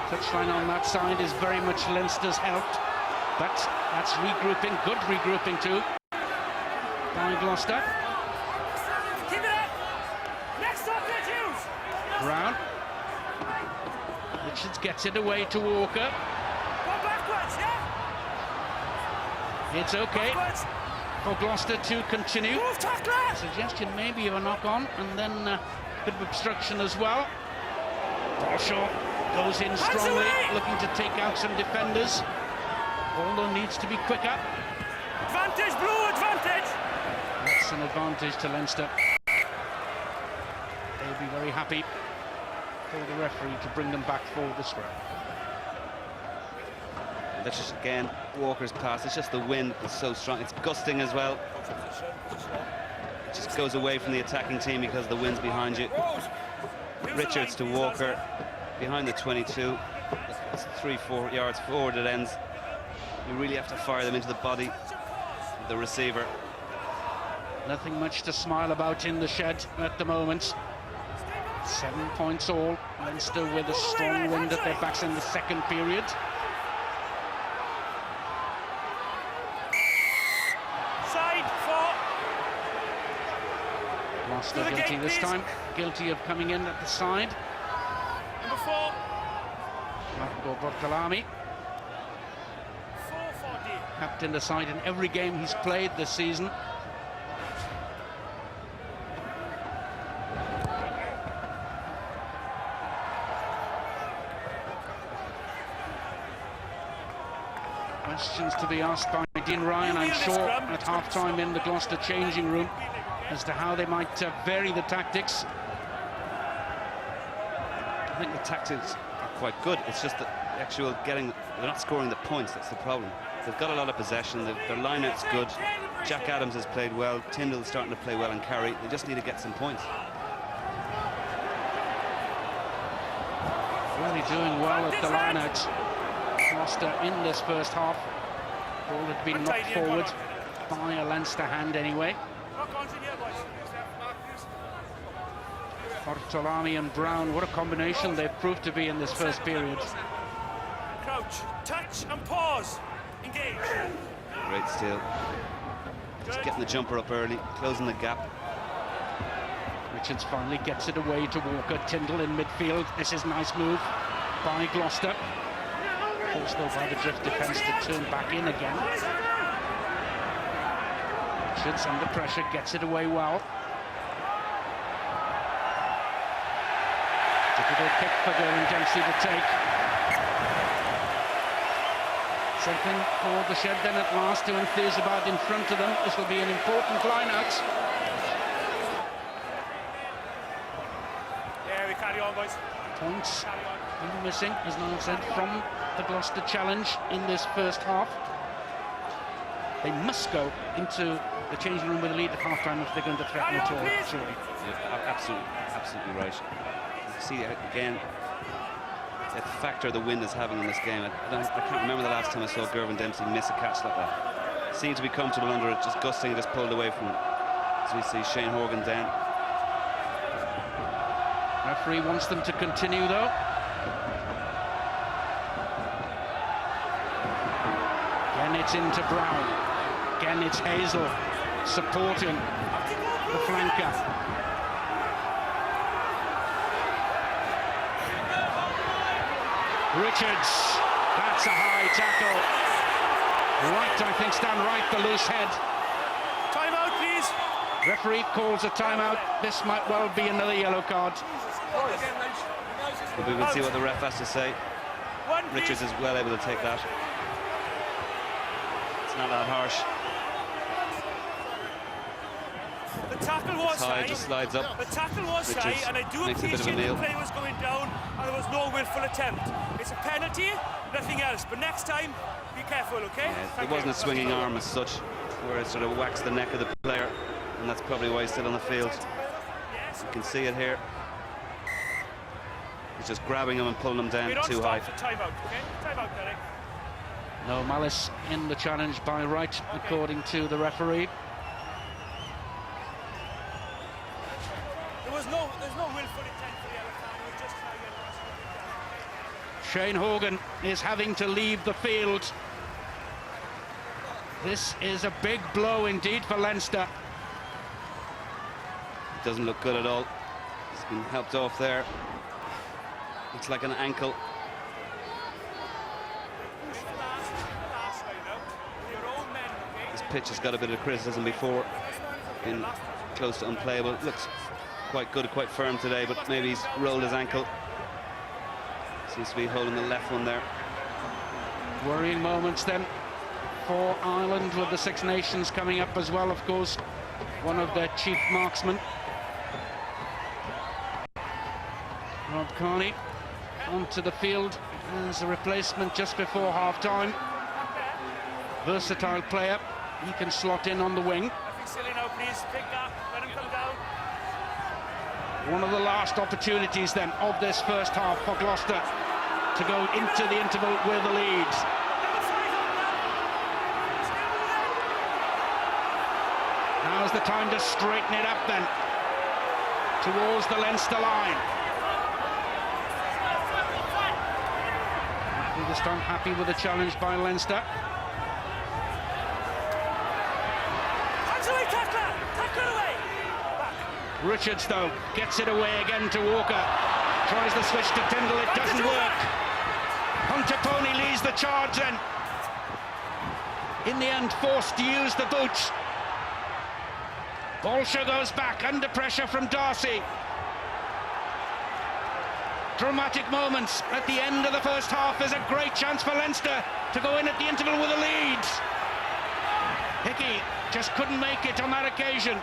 Touchline on that side is very much Leinster's helped, but that's regrouping, good regrouping too by Gloucester. Keep it up. Next up, let's use. Brown. Richards gets it away to Walker. Go backwards, yeah? It's okay for Gloucester to continue. Move, tackler. Suggestion maybe of a knock-on, and then a bit of obstruction as well. Forshaw goes in strongly, looking to take out some defenders. Although needs to be quicker. Advantage, blue advantage. That's an advantage to Leinster. They'll be very happy for the referee to bring them back for the scrum. That's just, again, Walker's pass. It's just the wind is so strong. It's gusting as well. It just goes away from the attacking team because the wind's behind you. Richards to Walker, behind the 22. It's 3-4 yards forward it ends. You really have to fire them into the body of the receiver. Nothing much to smile about in the shed at the moment. 7 points all. Leinster with a strong wind at their backs in the second period. Side for Gloucester guilty this time. Guilty of coming in at the side. number 4. Marco Bartolami. 440. Captain the side in every game he's played this season. Questions to be asked by Dean Ryan, I'm sure, at half-time in the Gloucester changing room as to how they might vary the tactics. I think the tactics are quite good. It's just that the actual they're not scoring the points, that's the problem. They've got a lot of possession, their line-out's good. Jack Adams has played well, Tyndall's starting to play well and carry. They just need to get some points. Really doing well at the line-out. Gloucester in this first half. Ball had been knocked forward by a Leinster hand anyway. Bartolami and Brown, what a combination they've proved to be in this first period. Crouch, touch and pause. Engage. Great steal. Just getting the jumper up early, closing the gap. Richards finally gets it away to Walker. Tyndall in midfield. This is a nice move by Gloucester. Forced though by the drift defence to turn back in again. Richards under pressure, gets it away well. Difficult kick for Gavin Dempsey to take. Something for the shed then at last to enthuse about in front of them. This will be an important line-out. Yeah, we carry on, boys. Points missing, as Niall said, from the Gloucester challenge in this first half. They must go into the changing room with a lead at half-time if they're going to threaten at all, surely. Yeah, absolutely right. You see again the factor the wind is having in this game. I can't remember the last time I saw Gervin Dempsey miss a catch like that. Seemed to be comfortable under it, just gusting and just pulled away from it. As we see Shane Horgan down. Referee wants them to continue though. Again it's into Brown. Again it's Hazel supporting the flanker. Richards, that's a high tackle. Right, I think, stand right, the loose head. Time out, please. Referee calls a timeout. This might well be another yellow card. But we will see what the ref has to say. One, Richards is well able to take that. It's not that harsh. The tackle was High, high. just slides up. The tackle was Richards high, and I do makes a bit of a appreciate the meal. play was going down, and there was no willful attempt. It's a penalty, nothing else. But next time, be careful, okay? Yeah, it wasn't a swinging arm as such, where it sort of whacks the neck of the player, and that's probably why he's still on the field. You can see it here. He's just grabbing him and pulling him down too high. For timeout, okay? Timeout, Derek. No malice in the challenge by Wright, according to the referee. There's no willful intent for the yellow card. It was just trying to get Shane Hogan is having to leave the field. This is a big blow indeed for Leinster. It doesn't look good at all. He's been helped off there. Looks like an ankle. This pitch has got a bit of criticism before. Been close to unplayable. Looks quite good, quite firm today, but maybe he's rolled his ankle. Seems to be holding the left one there. Worrying moments then for Ireland, with the Six Nations coming up as well, of course. One of their chief marksmen, Rob Kearney, onto the field as a replacement just before half-time. Versatile player, he can slot in on the wing. nothing silly now, please. Pick that, let him come down. One of the last opportunities then of this first half for Gloucester to go into the interval with the lead. Now's the time to straighten it up then towards the Leinster line. This time happy with the challenge by Leinster. Hands away, tackler! Tackler away! Richards, though, gets it away again to Walker. Tries the switch to Tyndall, it doesn't work. Hunter Pony leads the charge then. In the end, forced to use the boots. Bolsher goes back under pressure from Darcy. Dramatic moments at the end of the first half. There's a great chance for Leinster to go in at the interval with a lead. Hickey just couldn't make it on that occasion.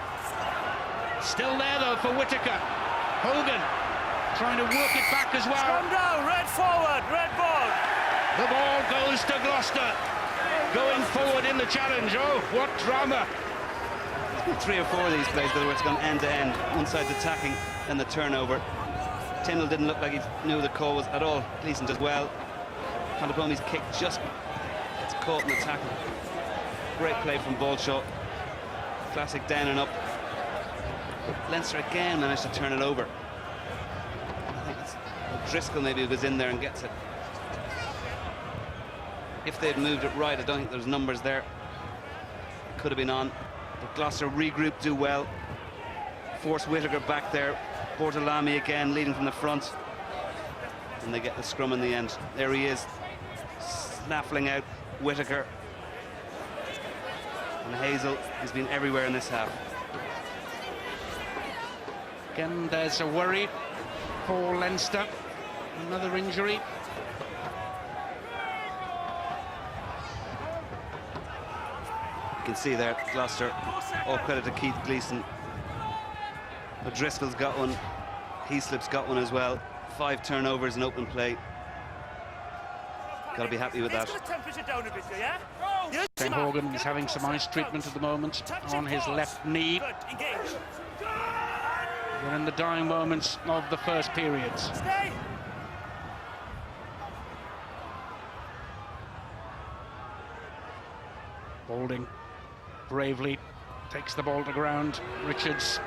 Still there though for Whittaker. Hogan trying to work it back as well. Come down, red forward, red ball. The ball goes to Gloucester. Going forward in the challenge. Oh, what drama. 3 or 4 of these plays, where it's gone end to end. One side's attacking, then the turnover. Tyndall didn't look like he knew the call was at all. Gleeson does well. Contepomi's kick just gets caught in the tackle. Great play from Balshaw. Classic down and up. Leinster again managed to turn it over. I think it's Driscoll maybe was in there and gets it. If they'd moved it right, I don't think there's numbers there. Could have been on. But Gloucester regroup, do well. Force Whittaker back there. Bortolami again leading from the front. And they get the scrum in the end. There he is, snaffling out Whittaker. And Hazel has been everywhere in this half. Again, there's a worry for Leinster. Another injury. You can see there, Gloucester, all credit to Keith Gleeson. But Driscoll's got one, Heaslip's got one as well. 5 turnovers in open play. Got to be happy with that. Shane Hogan is having some ice treatment at the moment on his left knee. We're in the dying moments of the first periods. Balding bravely takes the ball to ground. Richards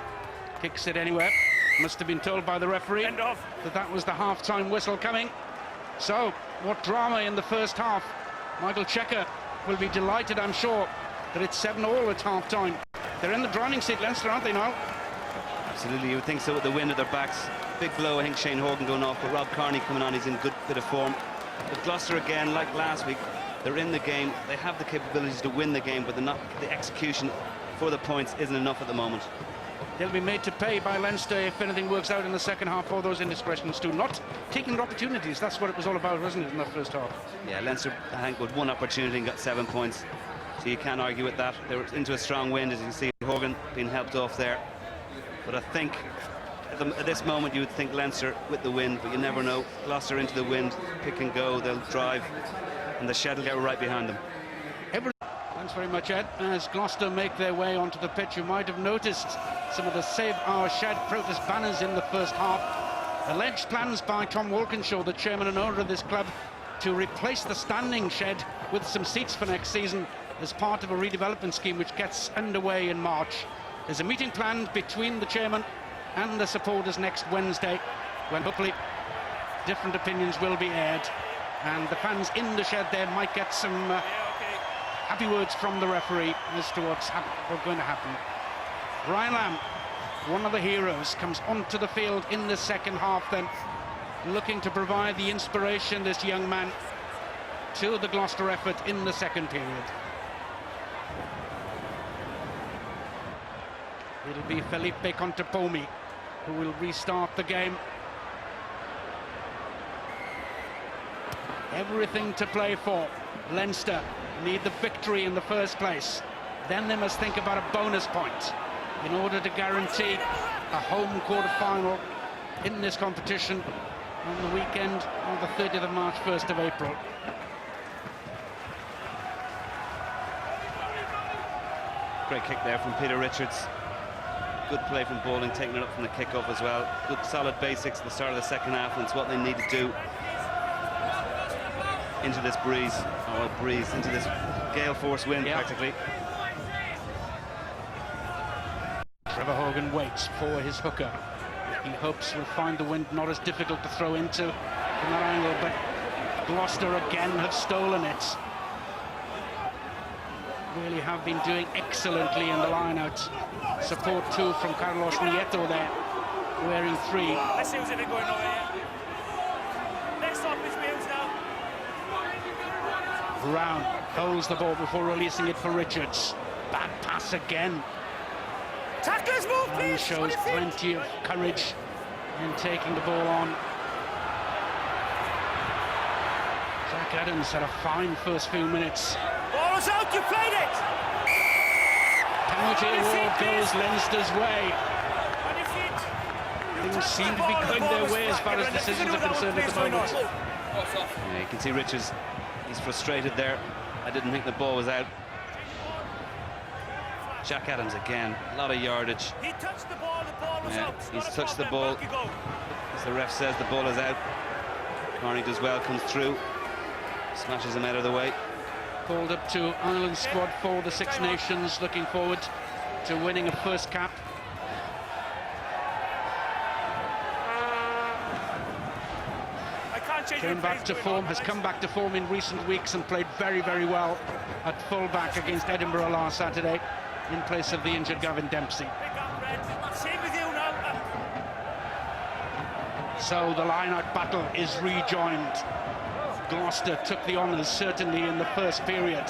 kicks it anywhere. Must have been told by the referee that was the half-time whistle coming. So, what drama in the first half. Michael Checker will be delighted, I'm sure, that it's 7-all at half-time. They're in the drowning seat, Leinster, aren't they now? Absolutely, you would think so with the wind at their backs. Big blow, I think Shane Hogan going off, but Rob Kearney coming on, he's in good bit of form. But Gloucester, again, like last week, they're in the game. They have the capabilities to win the game, but the execution for the points isn't enough at the moment. They'll be made to pay by Leinster if anything works out in the second half for those indiscretions too. Not taking their opportunities. That's what it was all about, wasn't it, in that first half? Yeah, Leinster, I think, with one opportunity and got 7 points. So you can't argue with that. They were into a strong wind, as you can see, Hogan being helped off there. But I think at this moment you would think Leinster with the wind, but you never know. Gloucester into the wind, pick and go, they'll drive, and the shed will get right behind them. Thanks very much, Ed. As Gloucester make their way onto the pitch, you might have noticed some of the Save Our Shed protest banners in the first half. Alleged plans by Tom Walkinshaw, the chairman and owner of this club, to replace the standing shed with some seats for next season as part of a redevelopment scheme which gets underway in March. There's a meeting planned between the chairman and the supporters next Wednesday, when hopefully different opinions will be aired, and the fans in the shed there might get some happy words from the referee as to what's going to happen. Ryan Lamb, one of the heroes, comes onto the field in the second half then, looking to provide the inspiration, this young man, to the Gloucester effort in the second period. It'll be Felipe Contepomi who will restart the game. Everything to play for. Leinster need the victory in the first place. Then they must think about a bonus point in order to guarantee a home quarter-final in this competition on the weekend of the 30th of March, 1st of April. Great kick there from Peter Richards. Good play from Bowling, taking it up from the kick-off as well. Good solid basics at the start of the second half, and it's what they need to do into this into this gale force wind, practically. Trevor Hogan waits for his hooker. He hopes will find the wind not as difficult to throw into from that angle, but Gloucester again have stolen it. Really have been doing excellently in the line-out. Support too from Carlos Nieto there, wearing 3. Let's see who's even going over here. Next up is Wales now. Brown holds the ball before releasing it for Richards. Bad pass again. Tacklers move, please. He shows plenty of courage in taking the ball on. Jack Adams had a fine first few minutes. Ball was out, you played it. Penalty award goes Leinster's way. On your feet. Things seem to be going their way as far as decisions are concerned at the moment. Yeah, you can see Richards, he's frustrated there. I didn't think the ball was out. Jack Adams again, a lot of yardage. He touched the ball was out. He's touched the ball. As the ref says, the ball is out. Carney does well, comes through, smashes him out of the way. Called up to Ireland squad for the Six Nations, looking forward to winning a first cap. Came back to form, has come back to form in recent weeks and played very, very well at full-back against Edinburgh last Saturday in place of the injured Gavin Dempsey. Same with you now. So the line-out battle is rejoined. Gloucester took the honours certainly in the first period.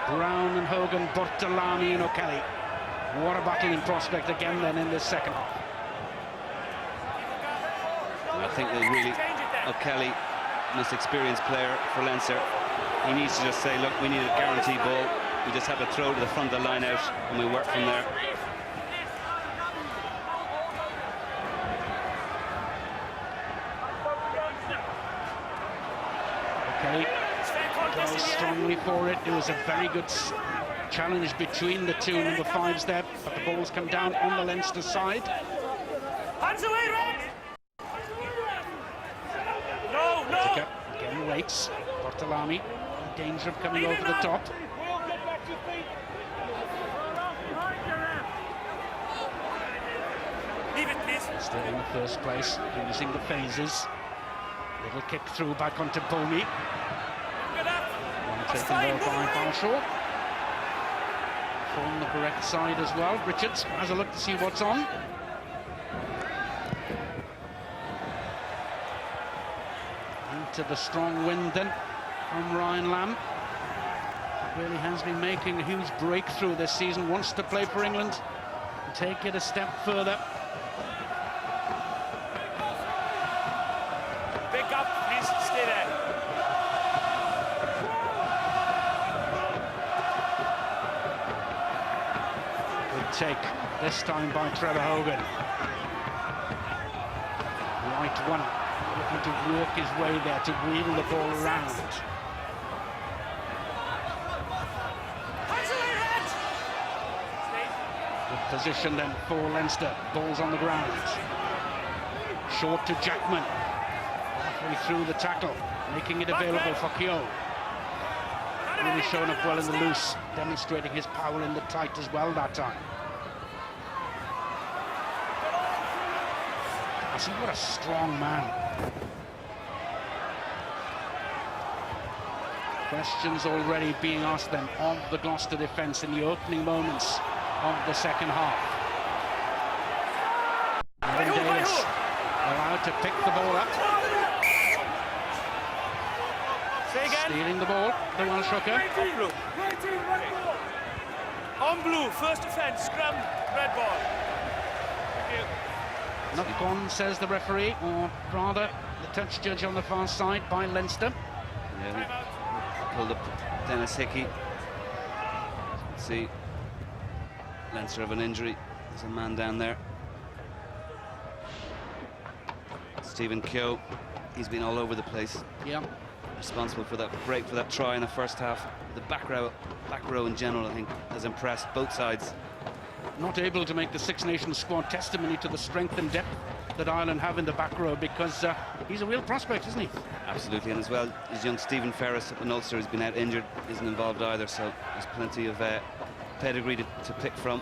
Brown and Hogan, Bortolami and O'Kelly. What a battle in prospect again then in this second half. I think they really, O'Kelly, most experienced player for Leinster, he needs to just say, look, we need a guaranteed ball. We just have to throw to the front of the line out and we work from there. Okay, goes strongly for it. It was a very good challenge between the two number 5s there, but the ball's come down on the Leinster side. Hands away, Red! No! Again waits. Bortolami in danger of coming over the top. Leave it, please. Still in the first place, using the phases. Little kick through back onto Bowley. One taken there by Balshaw. From the correct side as well. Richards has a look to see what's on. And Into the strong wind then from Ryan Lamb. Really has been making a huge breakthrough this season, wants to play for England and take it a step further. Big up, please stay there. Good take, this time by Trevor Hogan. Right one, looking to work his way there to wheel the ball around. Good position then for Leinster. Ball's on the ground. Short to Jackman. Halfway through the tackle, making it available for Keogh. Really showing up well in the loose, demonstrating his power in the tight as well that time. I see, what a strong man. Questions already being asked then of the Gloucester defence in the opening moments of the second half. Aaron Davis allowed to pick the ball up. Stealing the ball, the Welsh hooker. On blue, first offence, scrum, red ball. Thank you. Not gone, says the referee, or rather the touch judge on the far side by Leinster. Yeah, he pulled up Dennis Hickey. See, Leinster have an injury. There's a man down there. Stephen Keogh, he's been all over the place. Yeah. Responsible for that break, for that try in the first half. The back row in general, I think, has impressed both sides. Not able to make the Six Nations squad, testimony to the strength and depth that Ireland have in the back row, because he's a real prospect, isn't he? Absolutely, and as well, his young Stephen Ferris up in Ulster has been out injured, isn't involved either, so there's plenty of pedigree to pick from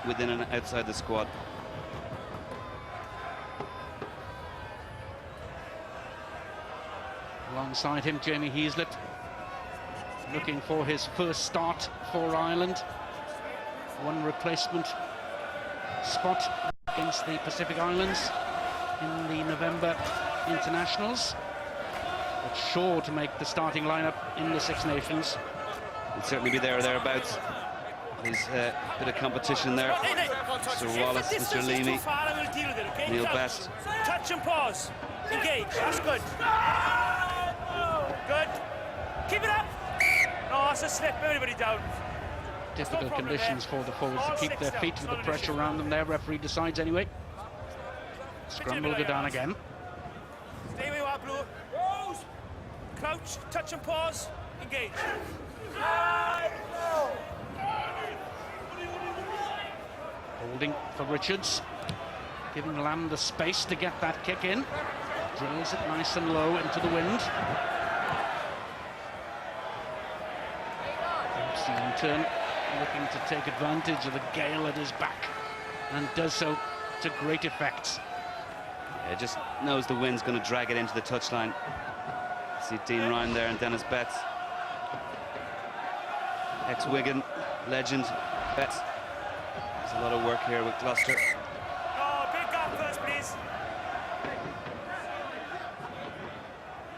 within and outside the squad. Alongside him, Jamie Heaslip, looking for his first start for Ireland. One replacement spot against the Pacific Islands in the November internationals, but sure to make the starting lineup in the Six Nations. He'll certainly be there or thereabouts. There's a bit of competition there. Mr. Wallace, Mr. Leamy, Neil Best. Touch and pause. Engage. That's good. Good. Keep it up. No, that's a slip. Everybody down. Difficult conditions for the forwards to keep their feet with the pressure around them there. Referee decides anyway. Scrum will go down again. Stay where you are, Blue. Crouch, touch and pause. Engage. Holding for Richards, giving Lamb the space to get that kick in. Drills it nice and low into the wind. Dempsey in turn looking to take advantage of the gale at his back, and does so to great effect. Yeah, just knows the wind's going to drag it into the touchline. See Dean Ryan there and Dennis Betts. Ex-Wigan legend Betts. There's a lot of work here with Gloucester. Oh, big gap first, please.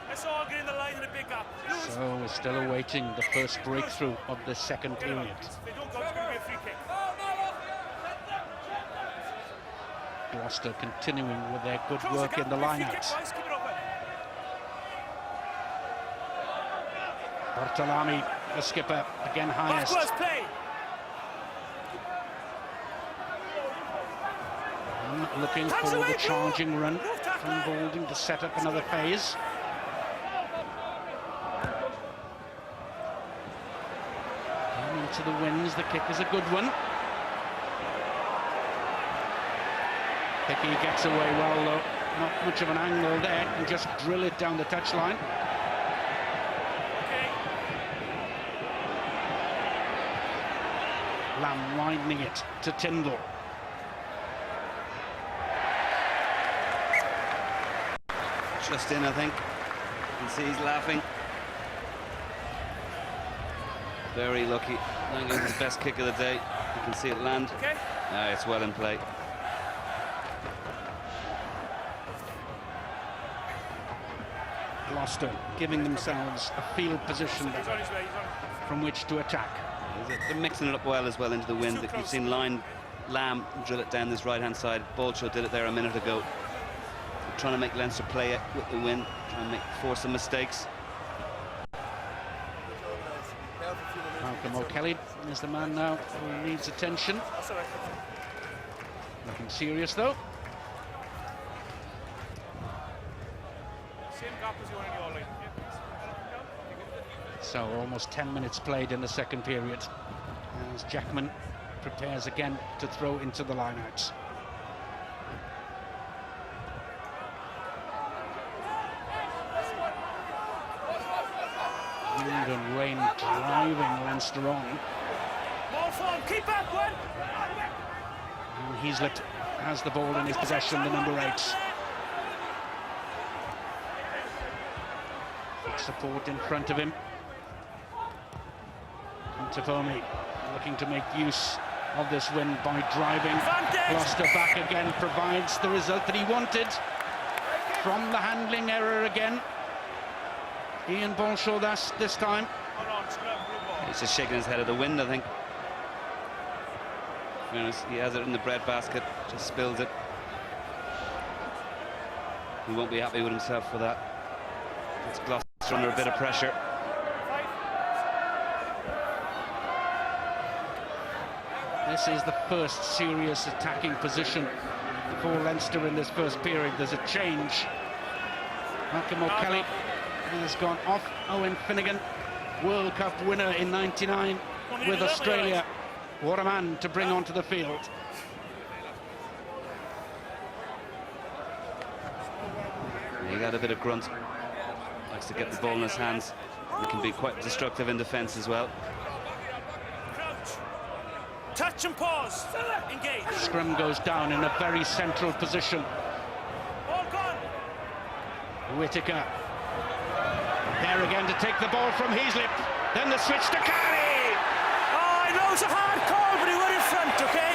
Let's all get in the line in a big gap. So we're still awaiting the first breakthrough of the second period. If they don't go, it's going to be a free kick. Gloucester continuing with their good work in the line-out. Bartolami, the skipper, again highest. Play. And looking for the charging run from Balding to set up another phase. And into the winds, the kick is a good one. Hickey gets away well though, not much of an angle there, and just drill it down the touchline. Lamb widening it to Tyndall. Just in, I think. You can see he's laughing. Very lucky. I think it was his best kick of the day. You can see it land. Okay. It's well in play. Gloucester giving themselves a field position from which to attack. They're mixing it up well as well into the wind. You've seen Lamb drill it down this right-hand side. Bolcho did it there a minute ago. They're trying to make Leinster play it with the wind, trying to force some mistakes. Malcolm O'Kelly is the man now who needs attention. Looking serious though. So almost 10 minutes played in the second period as Jackman prepares again to throw into the lineouts. Wind and rain driving Leinster on. Ball form, keep up, one. And Heaslett has the ball in his possession, the number 8. Good support in front of him. Tavomi looking to make use of this win by driving. Gloucester back again, provides the result that he wanted from the handling error again. Ian Bolshaw this time. He's just shaking his head at the wind, I think. He has it in the breadbasket, just spills it. He won't be happy with himself for that. It's Gloucester under a bit of pressure. This is the first serious attacking position for Leinster in this first period. There's a change. Malcolm O'Kelly has gone off. Owen Finnegan, World Cup winner in '99 with Australia. What a man to bring onto the field. He got a bit of grunt. Likes to get the ball in his hands. He can be quite destructive in defence as well. Touch and pause. Engage. Scrum goes down in a very central position. Ball gone. Whittaker. There again to take the ball from Heaslett. Then the switch to Carey. Oh, I know it's a hard call, but he went in front, okay?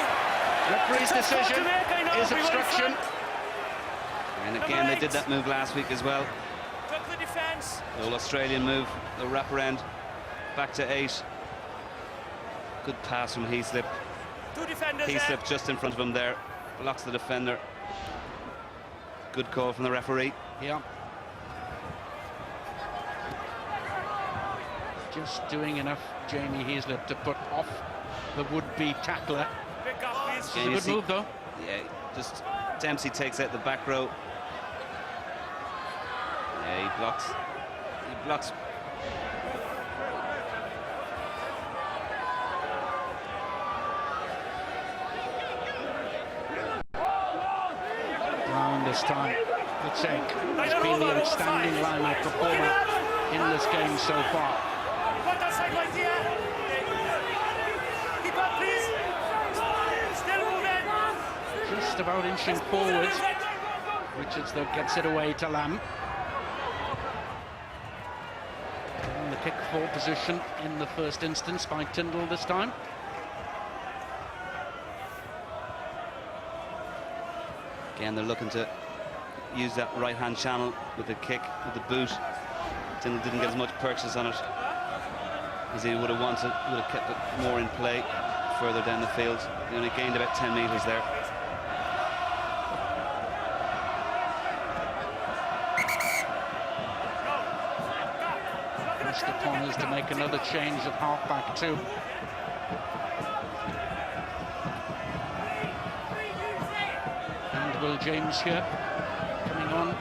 Referee's decision is but he went in obstruction. front. And again, they did that move last week as well. Took the defence. The old Australian move, the wraparound, back to 8. Good pass from Heaslett. Two defenders Heaslett just in front of him there, blocks the defender. Good call from the referee. Yeah. Just doing enough, Jamie Heaslett, to put off the would-be tackler. Pick up, please. This is a good move, though. Yeah, just Dempsey takes out the back row. Yeah, he blocks. He blocks. Brown this time. The take. He's been the outstanding line-up performer in this game so far. Got that side right here. Keep up, please. Still moving. Just about inching forward. Richards, though, gets it away to Lamb. And the kick for position in the first instance by Tyndall this time. Again, they're looking to use that right-hand channel with the kick, with the boot. Tyndall didn't get as much purchase on it as he would have wanted. Would have kept it more in play further down the field. He only gained about 10 metres there. Pressed upon us to make another change at half-back too. And Will James here coming on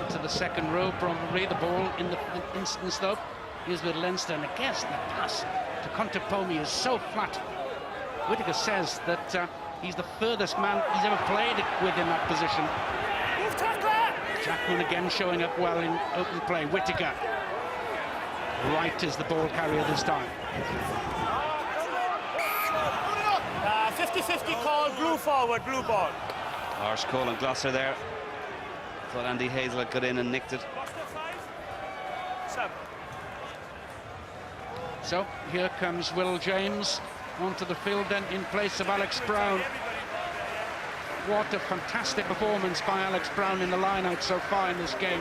into the second row, probably. The ball in the instance though is with Leinster, and I guess the pass to Contepomi is so flat. Whittaker says that he's the furthest man he's ever played with in that position. Move tackler. Jackman again showing up well in open play. Whittaker. Right is the ball carrier this time. 50-50 call, blue forward, blue ball. Harsh call on Gloucester there. Thought Andy Hazel got in and nicked it. So here comes Will James onto the field then in place of Alex Brown. What a fantastic performance by Alex Brown in the line-out so far in this game.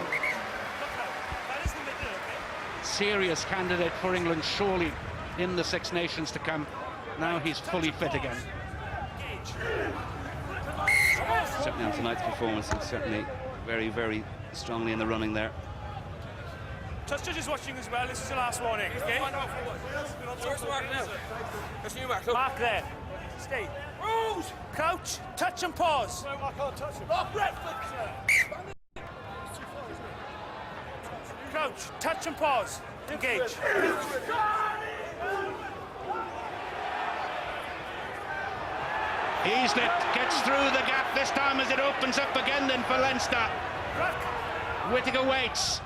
serious candidate for England, surely, in the Six Nations to come. Now he's fully fit again. Certainly on tonight's performance, he's certainly very, very strongly in the running there. Touch judges watching as well. This is the last warning. Okay? Mark there. Stay. Crouch, touch and pause. I can't touch him. Crouch, touch and pause. Engage. Heaslett gets through the gap this time as it opens up again then for Leinster. Whittaker waits.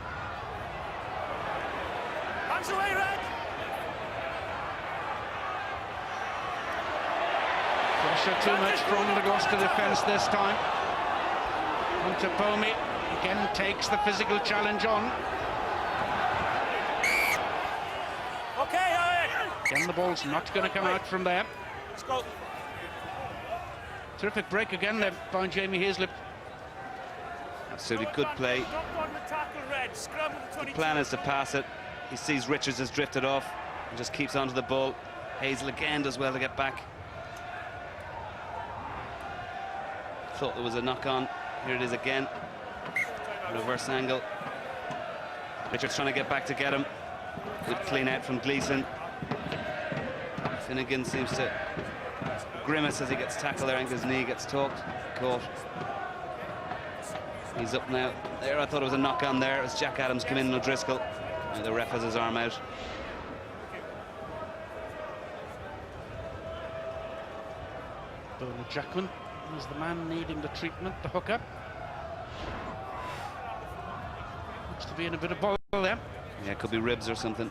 Hands away, Red. Pressure too much from the Gloucester defence this time. Pomi again takes the physical challenge on. Okay, Alec. Again, the ball's not going to come out from there. Let's go. Terrific break again there by Jamie Heaslett. Absolutely good play. The plan is to pass it. He sees Richards has drifted off and just keeps onto the ball. Hazel again does well to get back. Thought there was a knock-on. Here it is again. Reverse angle. Richards trying to get back to get him. Good clean out from Gleeson. Finnegan seems to grimace as he gets tackled there. I think his knee gets caught. He's up now. There, I thought it was a knock-on there as Jack Adams came in and O'Driscoll. And the ref has his arm out. Bernard Jackman is the man needing the treatment, the hooker. Looks to be in a bit of bother there. Yeah, it could be ribs or something.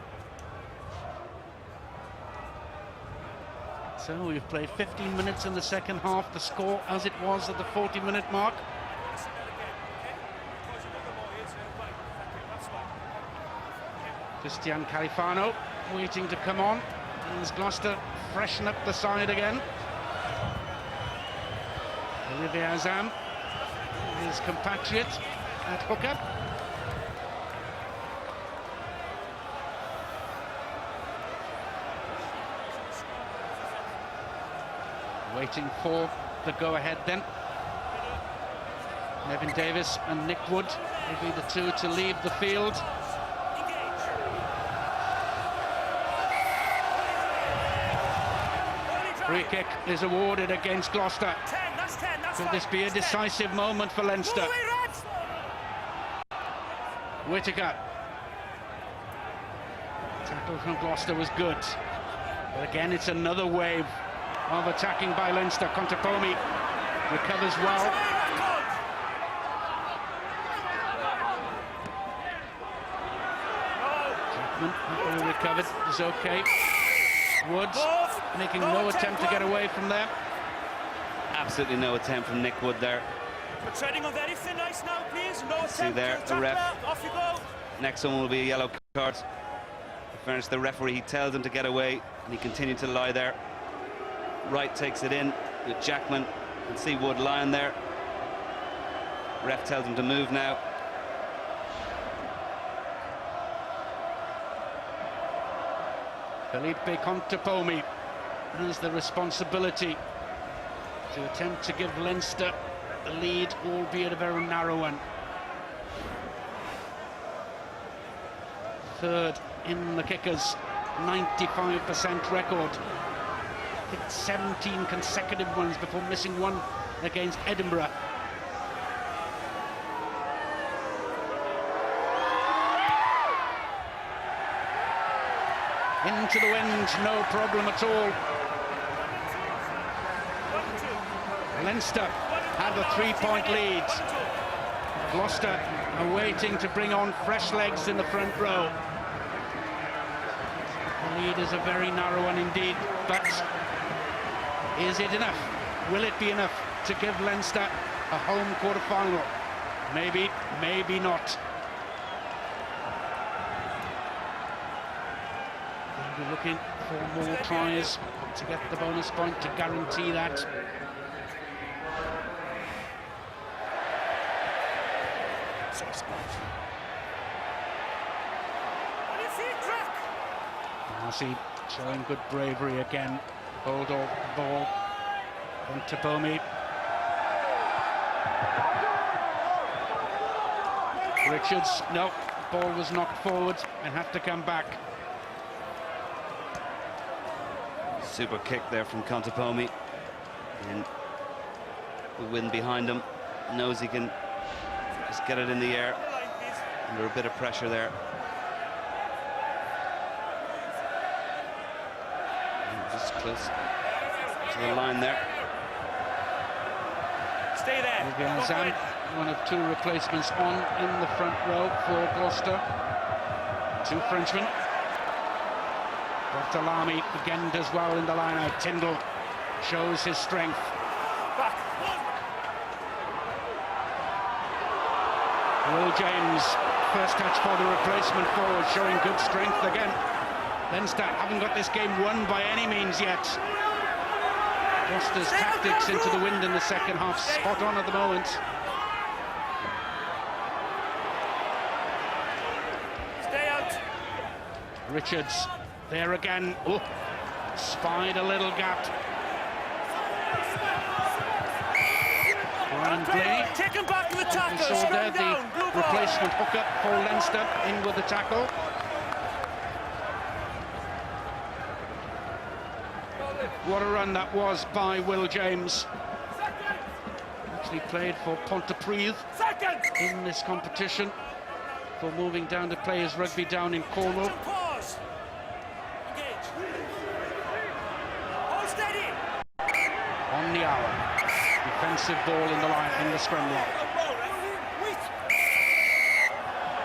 So we've played 15 minutes in the second half. The score as it was at the 40-minute mark. Christian Califano waiting to come on. As Gloucester freshen up the side again. Olivier Azam, his compatriot at hooker. Waiting for the go-ahead then. Nevin Davis and Nick Wood will be the two to leave the field. Free kick is awarded against Gloucester. Could this be a decisive moment for Leinster? Whittaker. Tackle from Gloucester was good. But again, it's another wave of attacking by Leinster. Contepomi recovers well. Jackman recovered, is okay. Woods making no attempt to get away from there. Absolutely no attempt from Nick Wood there. We're treading on very thin ice now, please. No attempt. See there, the ref. Off you go. Next one will be a yellow card. In fairness, the referee, he tells him to get away, and he continued to lie there. Wright takes it in with Jackman. You can see Wood lying there. Ref tells him to move now. Felipe Contepomi has the responsibility to attempt to give Leinster the lead, albeit a very narrow one. Third in the kickers, 95% record. Kicked 17 consecutive ones before missing one against Edinburgh. Into the wind, no problem at all. Leinster have a 3-point lead. Gloucester are waiting to bring on fresh legs in the front row. The lead is a very narrow one indeed, but is it enough? Will it be enough to give Leinster a home quarter-final? Maybe, maybe not. They'll be looking for more tries to get the bonus point to guarantee that. On your feet. Marcy showing good bravery again. Hold off the ball. Pontapomi. Richards, no, ball was knocked forward and had to come back. Super kick there from Pontapomi. And the wind behind him. Knows he can just get it in the air. Under a bit of pressure there. And just close to the line there. Stay there. Zan, one of two replacements on in the front row for Gloucester. Two Frenchmen. Bartolami again does well in the line-out. Tyndall shows his strength. Will James, first touch for the replacement forward, showing good strength again. Leinster haven't got this game won by any means yet. Gloucester's tactics into the wind in the second half, spot on at the moment. Stay out. Richards there again. Oh, spied a little gap. Brian Blaney. Take him back to the tackle. We saw there Down. the replacement hooker for Leinster in with the tackle. What a run that was by Will James. Actually played for Pontypridd in this competition for moving down to play his rugby down in Cornwall. Pause. Engage. Hold steady. On the hour. Defensive ball in the line in the scrum lock.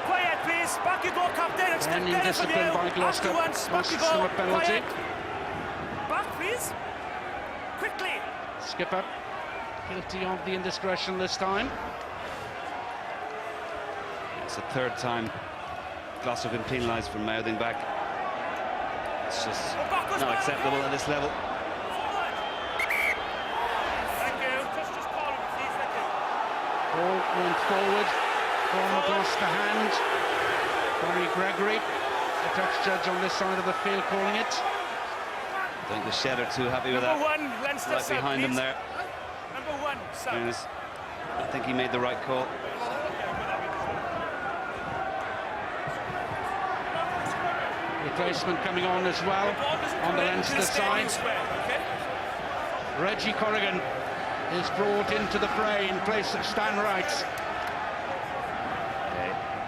Quiet, please. Back you go, captain. It's And indiscipline by Gloucester. Back you Costs them go. a penalty. Quiet. Back, please. Quickly. Skipper guilty of the indiscretion this time. It's the third time Gloucester have been penalised for mouthing back. It's just not acceptable at this level. Thank you. Just call him, please. Thank you. Ball went forward from Gloucester hand. Barry Gregory, the touch judge on this side of the field, calling it. I think the Shed are too happy with that. Number one, Leinster Right behind him please. there. Number one, South. Fairness, I think he made the right call. Replacement coming on as well on the Leinster side. Reggie Corrigan is brought into the fray in place of Stan Wright.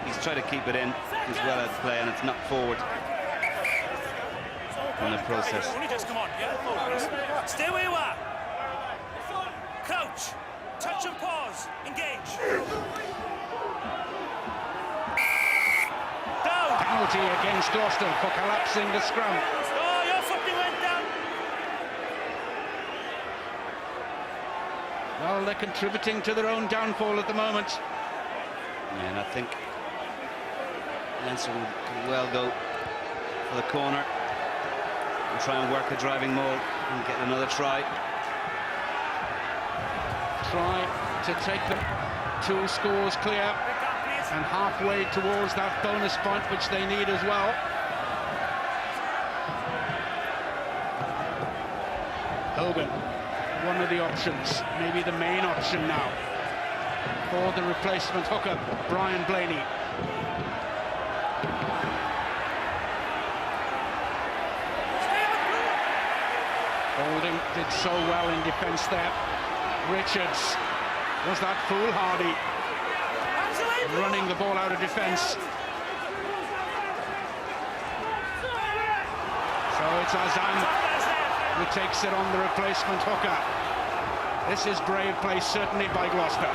He's trying to keep it in. He's well out of play and it's not forward in the process. Only just come on. Yeah, stay where you are. Crouch. Touch and pause. Engage. Down. Penalty against Gloucester for collapsing the scrum. Oh, your footing went down. Well, they're contributing to their own downfall at the moment. Yeah, and I think Leinster could well go for the corner and try and work a driving maul and get another try. Try to take them 2 scores clear and halfway towards that bonus point which they need as well. Hogan, one of the options, maybe the main option now for the replacement hooker, Brian Blaney. Holding did so well in defence there. Richards, was that foolhardy? Running the ball out of defence. So it's Azan who takes it on the replacement hooker. This is brave play, certainly, by Gloucester.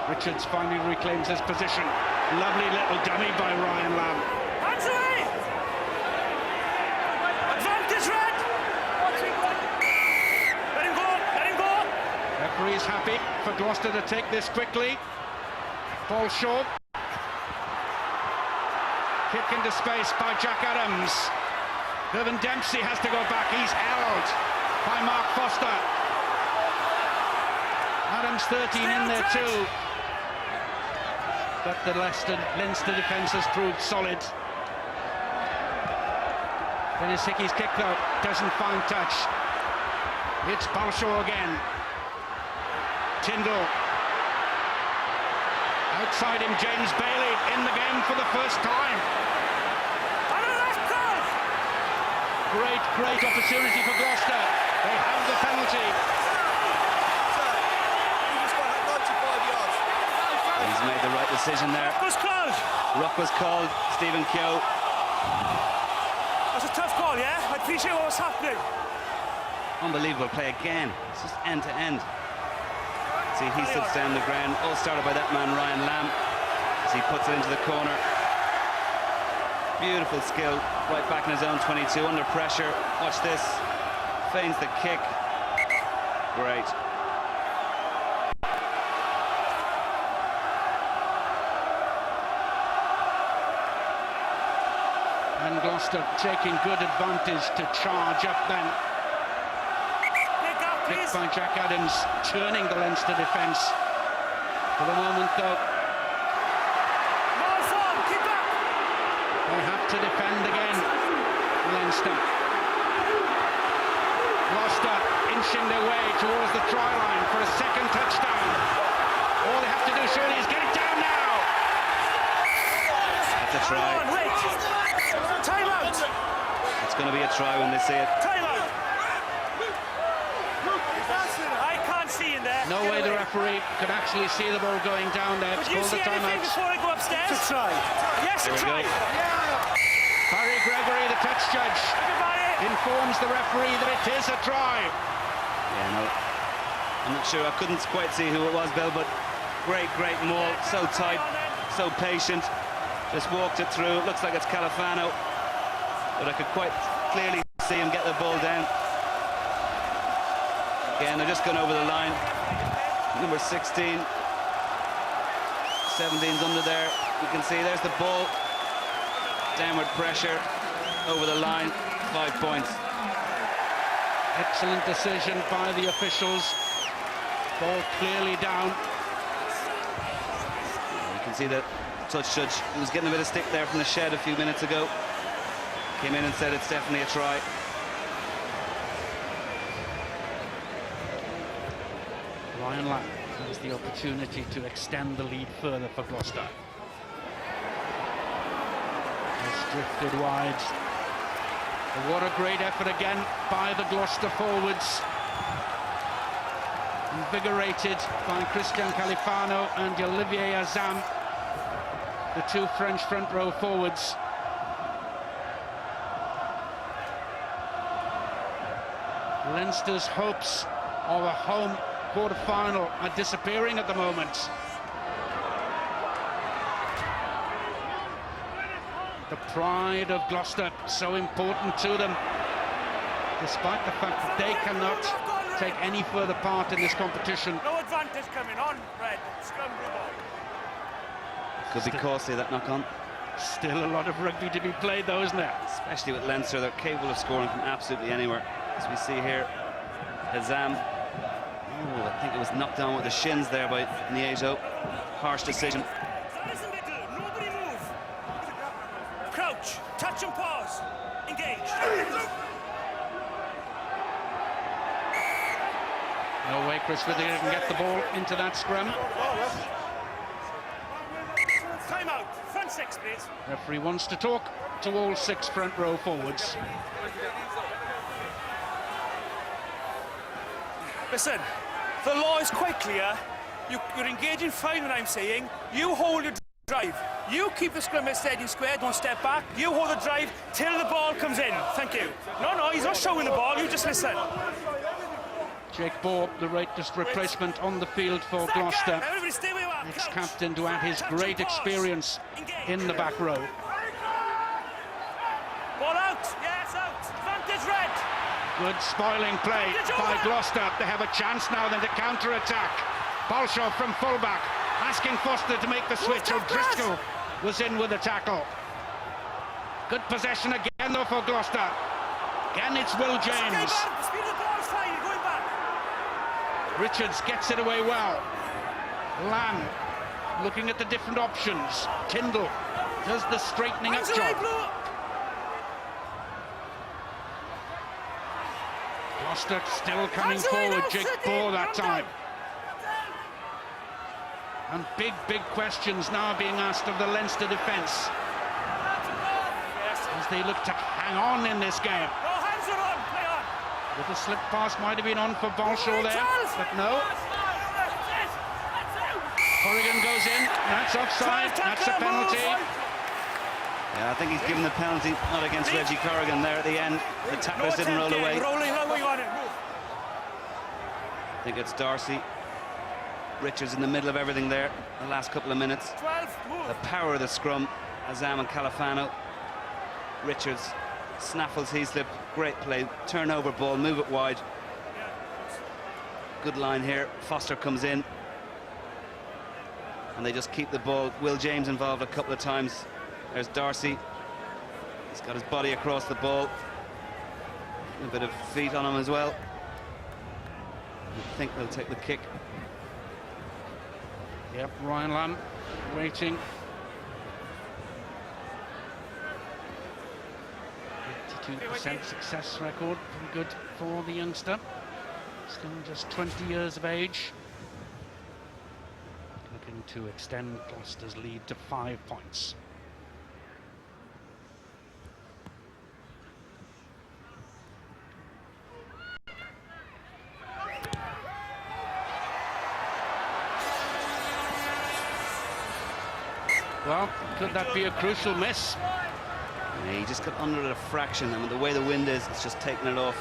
Richards finally reclaims his position. Lovely little dummy by Ryan Lamb. Advantage, Red! Let him go, let him go! Referee's happy for Gloucester to take this quickly. Ball short. Kick into space by Jack Adams. Irvin Dempsey has to go back. He's held by Mark Foster. Adams 13 in there too. but the Leinster defence has proved solid. Benisicki's kick though doesn't find touch. It's Balshaw again. Tyndall. Outside him, James Bailey in the game for the first time. Great opportunity for Gloucester. They have the penalty. He's made the right decision there. Ruck was called. Stephen Keogh. That's a tough call, yeah? I appreciate what was happening. Unbelievable play again. It's just end to end. See, he sits down the ground. All started by that man, Ryan Lamb, as he puts it into the corner. Beautiful skill, right back in his own 22, under pressure. Watch this. Feigns the kick. Great. And Gloucester taking good advantage to charge up then. Picked by Jack Adams, turning the Leinster defence. For the moment though, they have to defend again, Leinster. Gloucester inching their way towards the try line for a second touchdown. All they have to do surely is get it down now. That's a try. Time out. It's going to be a try when they see it. Time out. I can't see in there. No way the referee could actually see the ball going down there. Could you see anything before I go upstairs? It's a try. Yes, a try. Barry Gregory, the touch judge, informs the referee that it is a try. Yeah, no, I'm not sure. I couldn't quite see who it was, Bill, but great maul. So tight, so patient. Just walked it through. It looks like it's Califano, but I could quite clearly see him get the ball down. Again, they're just gone over the line. Number 16. 17's under there. You can see there's the ball. Downward pressure over the line. 5 points. Excellent decision by the officials. Ball clearly down. You can see that touch judge was getting a bit of stick there from the shed a few minutes ago. Came in and said it's definitely a try. Ryan Lamb has the opportunity to extend the lead further for Gloucester. Has drifted wide. But what a great effort again by the Gloucester forwards. Invigorated by Christian Califano and Olivier Azam, the two French front row forwards. Leinster's hopes of a home quarter-final are disappearing at the moment. The pride of Gloucester, so important to them, despite the fact that they cannot take any further part in this competition. No advantage coming on, Red. Scrum ball. Could be costly, that knock-on. Still a lot of rugby to be played though, isn't there? Especially with Leinster, they're capable of scoring from absolutely anywhere. As we see here, Hazam. Oh, I think it was knocked down with the shins there by Nieto. Harsh decision. Nobody move. Crouch, touch and pause. Engage. No way Chris Whittaker can get the ball into that scrum. Time out. Front six, please. Referee wants to talk to all 6 front row forwards. Listen, the law is quite clear. You're engaging fine when I'm saying. You hold your drive. You keep the scrum steady and square, don't step back. You hold the drive till the ball comes in. Thank you. No, he's not showing the ball. You just listen. Jake Bohr, the latest replacement on the field for Gloucester. Everybody stay where you are. Ex-captain to add his great experience in the back row. Ball out. Yes, out. Advantage Red. Good spoiling play by Gloucester. They have a chance now then to counter-attack. Balshaw from fullback, asking Foster to make the switch. O'Driscoll was in with the tackle. Good possession again though for Gloucester. Again it's Will James. The speed of the ball is fine. You're going back. Richards gets it away well. Lamb looking at the different options. Tyndall does the straightening up job. Gloucester still coming forward. Jake Ball that time. And big questions now being asked of the Leinster defence as they look to hang on in this game. Little slip pass might have been on for Balshaw there, but no. Corrigan goes in, that's offside, that's a penalty. Yeah, I think he's given the penalty, not against Reggie Corrigan there at the end. The tacklers didn't roll away. I think it's Darcy. Richards in the middle of everything there, the last couple of minutes. The power of the scrum, Azam and Califano. Richards snaffles Heaslip, great play, turnover ball, move it wide. Good line here, Foster comes in. And they just keep the ball. Will James involved a couple of times. There's Darcy. He's got his body across the ball. A bit of feet on him as well. I think they'll take the kick. Yep, Ryan Lamb waiting. 82% success record, pretty good for the youngster. Still just 20 years of age. Looking to extend Gloucester's lead to 5 points. Well, could that be a crucial miss? Yeah, he just got under it a fraction. I mean, the way the wind is, it's just taking it off.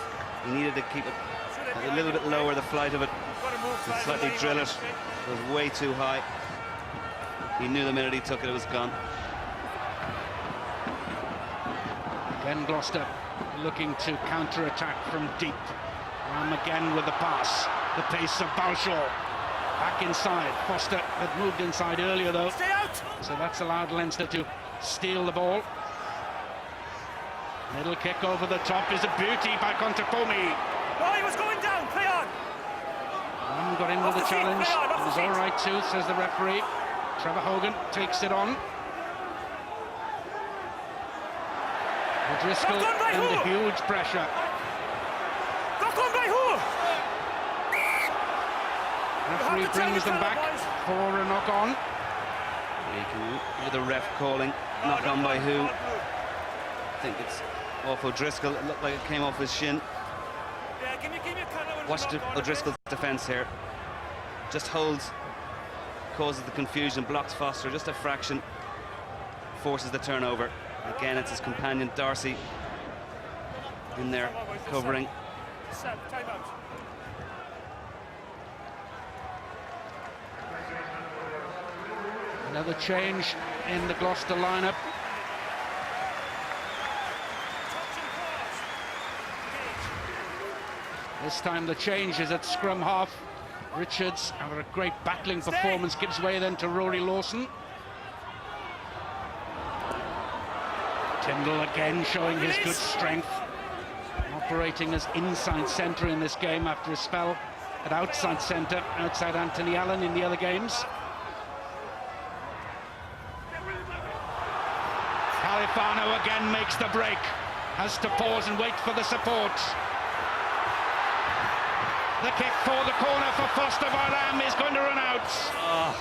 He needed to keep it a little bit lower, the flight of it, and slightly drill it. It was way too high. He knew the minute he took it, it was gone. Again, Gloucester looking to counter-attack from deep. Ram again with the pass. The pace of Balshaw. Back inside. Foster had moved inside earlier, though. Stay out! So that's allowed Leinster to steal the ball. Middle kick over the top is a beauty by Contepomi. Oh, he was going down. Play on. Ram got in with the challenge. It was all right too, says the referee. Trevor Hogan takes it on. O'Driscoll under huge pressure. Got on by who? Referee brings them back for a knock-on. You can hear the ref calling, knock on by who? I think it's off O'Driscoll. It looked like it came off his shin. Watch O'Driscoll's defence here. Just holds, causes the confusion, blocks Foster just a fraction, forces the turnover. Again, it's his companion Darcy in there covering. Another change in the Gloucester lineup. This time the change is at scrum half. Richards, after a great battling performance, gives way then to Rory Lawson. Tyndall again showing his good strength, operating as inside centre in this game after a spell at outside centre, outside Anthony Allen in the other games. Califano again makes the break, has to pause and wait for the support. The kick for the corner for Foster by Lamb is going to run out. Oh,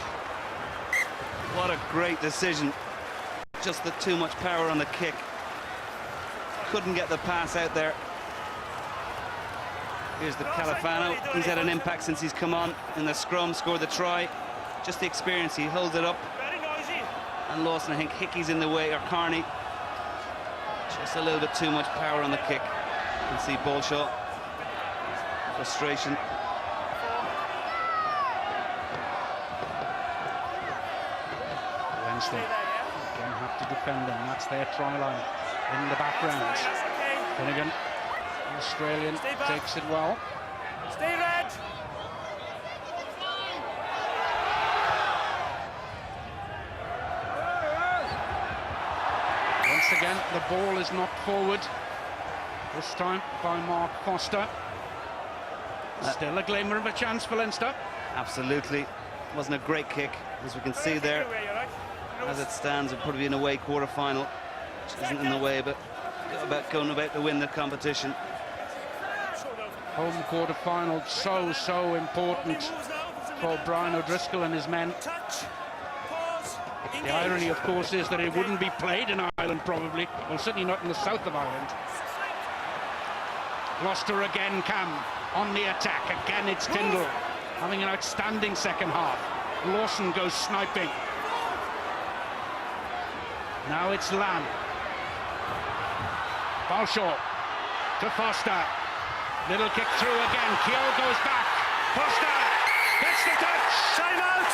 what a great decision. Just the too much power on the kick. Couldn't get the pass out there. Here's the Califano. He's had an impact since he's come on in the scrum, scored the try. Just the experience, he holds it up. And Lawson, I think Hickey's in the way, or Carney. Just a little bit too much power on the kick. You can see Balshaw. Frustration. Leinster again have to defend them. That's their try line in the background. Finnegan, the Australian, takes it well. Stay red. Once again, the ball is knocked forward. This time by Mark Foster. Still a glimmer of a chance for Leinster. Absolutely. Wasn't a great kick, as we can see there. As it stands, it'll probably be an away quarter-final, which isn't in the way, but going about to win the competition. Home quarter-final, so important for Brian O'Driscoll and his men. The irony, of course, is that it wouldn't be played in Ireland, probably. Well, certainly not in the south of Ireland. Gloucester again, Cam, on the attack. Again, it's Tyndall, having an outstanding second half. Lawson goes sniping. Now it's Lamb. Balshaw to Foster. Little kick through again. Keogh goes back. Foster gets the touch. Time out.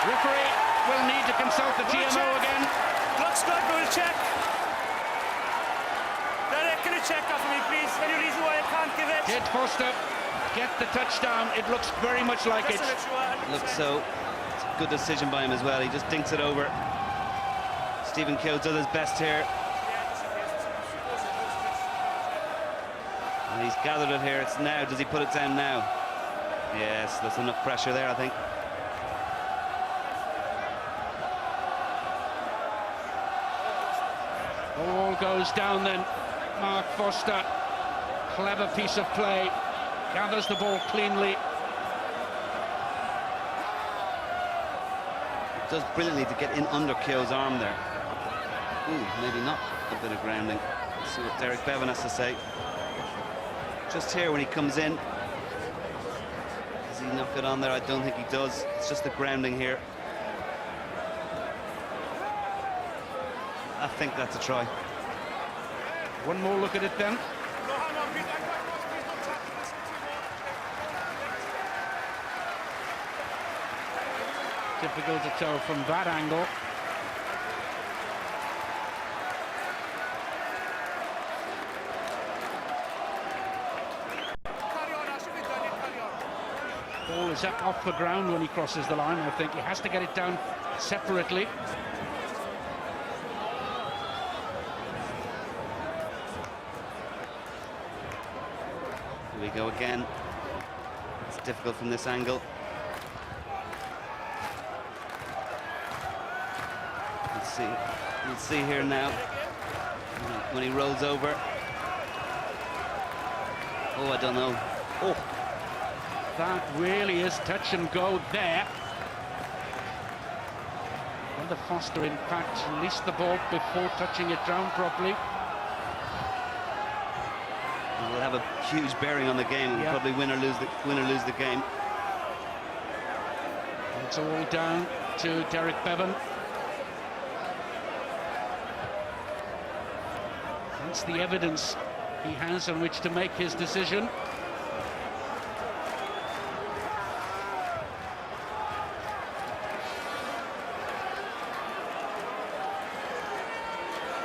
Referee will need to consult the TMO again. Looks good, we'll check. Derek, can you check that for me, please? Any reason why I can't give it? Did Foster get the touchdown? It looks very much like it. Looks so. It's a good decision by him as well. He just dinks it over. Stephen Keogh does his best here. And he's gathered it here. It's now. Does he put it down now? Yes, there's enough pressure there, I think. Ball goes down then. Mark Foster, clever piece of play, gathers the ball cleanly. Does brilliantly to get in under Keogh's arm there. Ooh, maybe not a bit of grounding. Let's see what Derek Bevan has to say. Just here when he comes in. Does he knock it on there? I don't think he does. It's just the grounding here. I think that's a try. One more look at it then. Difficult to tell from that angle. Ball is up off the ground when he crosses the line. I think he has to get it down separately. Here we go again. It's difficult from this angle. We'll see here now when he rolls over. Oh, I don't know. Oh, that really is touch and go there. Whether Foster, in fact, released the ball before touching it down properly. It will have a huge bearing on the game. We'll probably win or lose the game. It's all down to Derek Bevan. That's the evidence he has on which to make his decision.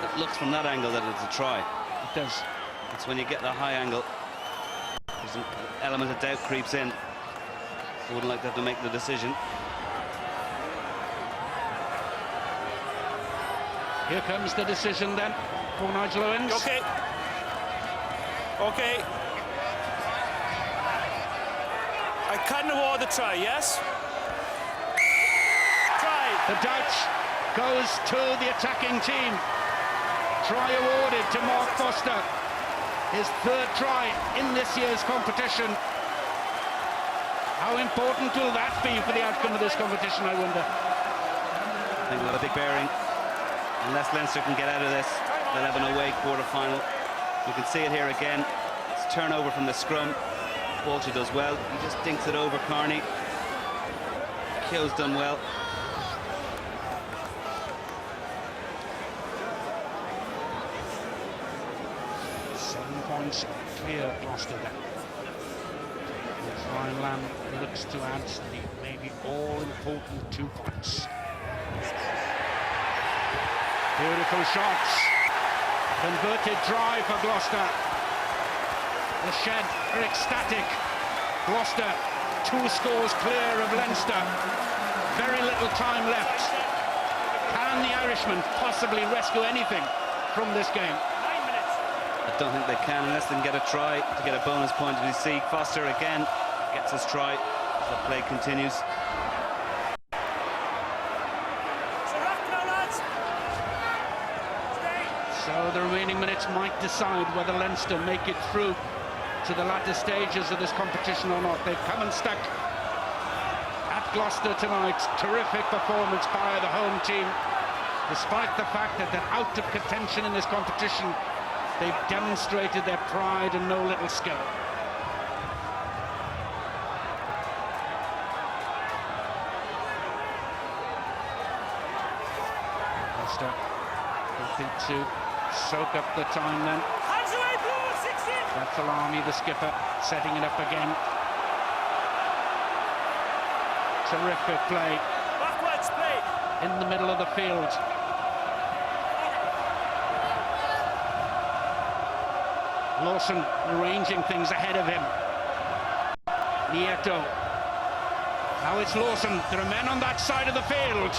It looks from that angle that it's a try. It does. It's when you get the high angle, there's an element of doubt creeps in. I wouldn't like to have to make the decision. Here comes the decision then for Nigel Owens. Okay. Okay. I can't award the try, yes? Try. The Dutch goes to the attacking team. Try awarded to Mark Foster. His third try in this year's competition. How important will that be for the outcome of this competition, I wonder? I think we'll have a big bearing. Unless Leinster can get out of this, they'll have an away quarter-final. You can see it here again. It's turnover from the scrum. Walshy does well. He just dinks it over Carney. Keogh's done well. Clear Gloucester then. Ryan Lamb looks to add the maybe all-important 2 points. Beautiful shots. Converted try for Gloucester. The Shed are ecstatic. Gloucester 2 scores clear of Leinster. Very little time left. Can the Irishmen possibly rescue anything from this game? I don't think they can unless they can get a try to get a bonus point. We see Foster again gets his try as the play continues. minutes might decide whether Leinster make it through to the latter stages of this competition or not. They've come and stuck at Gloucester tonight. Terrific performance by the home team. Despite the fact that they're out of contention in this competition, they've demonstrated their pride and no little skill. Leinster hoping to soak up the time then. Hands away, Blue, 16! That's Alami, the skipper, setting it up again. Terrific play. Backwards play. In the middle of the field. Lawson arranging things ahead of him. Nieto. Now it's Lawson. There are men on that side of the field.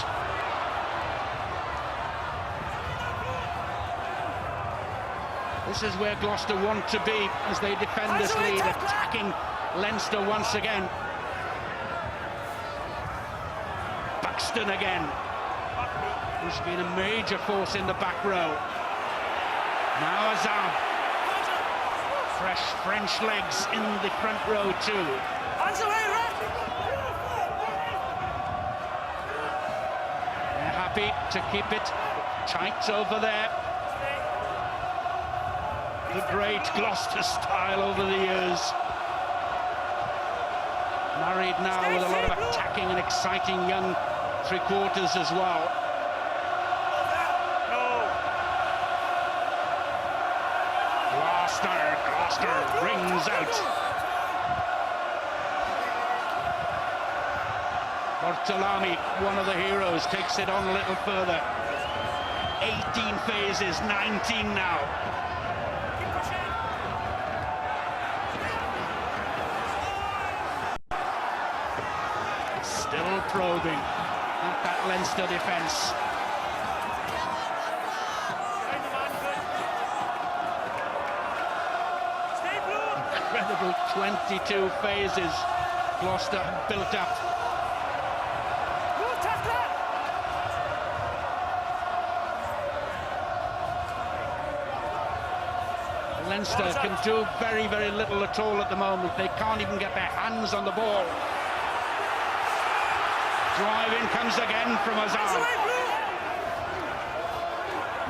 This is where Gloucester want to be as they defend this lead, attacking Leinster once again. Buxton again, who's been a major force in the back row. Now Azam. Fresh French legs in the front row too. Hands away, Red! They're happy to keep it tight over there. The great Gloucester style over the years. Married now with a lot of attacking and exciting young three-quarters as well. Gloucester rings out. Bortolami, one of the heroes, takes it on a little further. 18 phases, 19 now. Still probing at that Leinster defence. Incredible 22 phases Gloucester built up. Leinster can do very, very little at all at the moment. They can't even get their hands on the ball. Drive in comes again from Azam.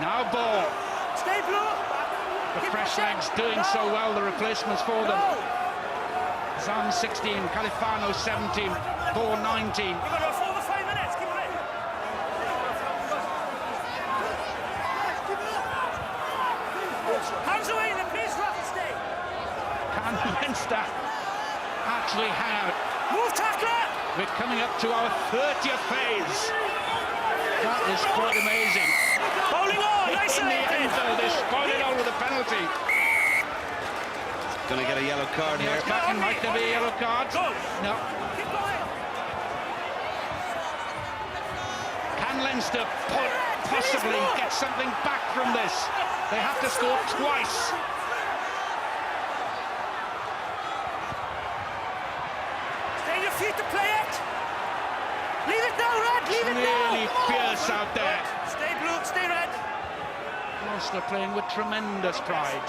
Now ball. Stay Blue. The fresh legs doing so well, the replacements for them. Azam 16, Califano 17, Ball 19. You've got 4 to 5 minutes, keep it in. Hands away, the police rough stay. Can Leinster actually hang out? Move, tackler! We're coming up to our 30th phase. That is quite amazing. Bowling on, nice In the end, though, they spoiled it out with a penalty. Going to get a yellow card here. Might there be a yellow card? Go. No. Keep going. Can Leinster possibly get something back from this? They have to score twice. Stay on your feet to play it. Leave it now, Red. Leave it now. Really fierce out there. Stay Blue, stay Red. Gloucester playing with tremendous pride.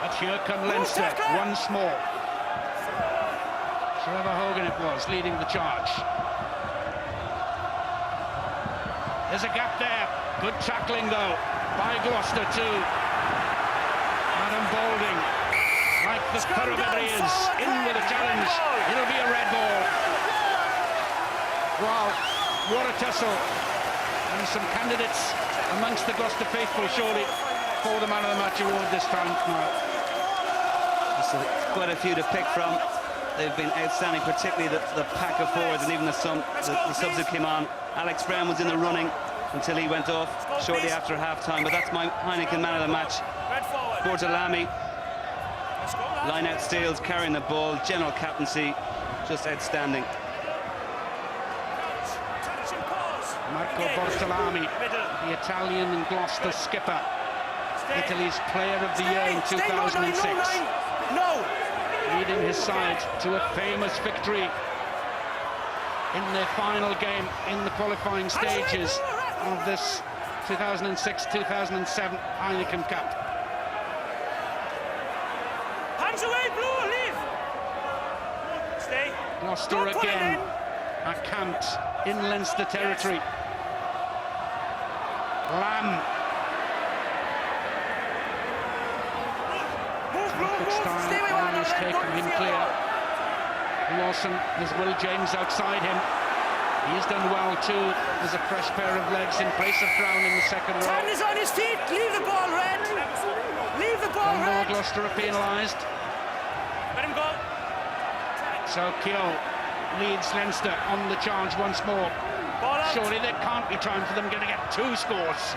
But here come Leinster once more. Trevor Hogan it was leading the charge. There's a gap there. Good tackling though by Gloucester too. Adam Balding, like the thoroughbred he is, in with a challenge. It'll be a red ball. Wow, what a tussle. And some candidates amongst the Gloucester faithful surely for the man of the match award this time now. So quite a few to pick from. They've been outstanding, particularly the pack of forwards and even the subs that came on. Alex Brown was in the running until he went off shortly after half-time, but that's my Heineken man of the match. Bortolami, line-out steals, carrying the ball, general captaincy, just outstanding. Marco Bortolami, the Italian and Gloucester skipper, Italy's Player of the Year in 2006. No. Leading his side to a famous victory in their final game in the qualifying stages of this 2006-2007 Heineken Cup. Hands away, Blue, leave. Stay. Gloucester Don't put it again, in. camped in Leinster territory. Lamb. Stay where you are, He's taken him clear. Lawson, there's Will James outside him. He's done well too. There's a fresh pair of legs in place of Brown in the second row. Tan is on his feet. Leave the ball, Red. Leave the ball, One more Red. Gloucester are penalised. Let him go. So Keogh leads Leinster on the charge once more. Ball out. Surely there can't be time for them to get 2 scores.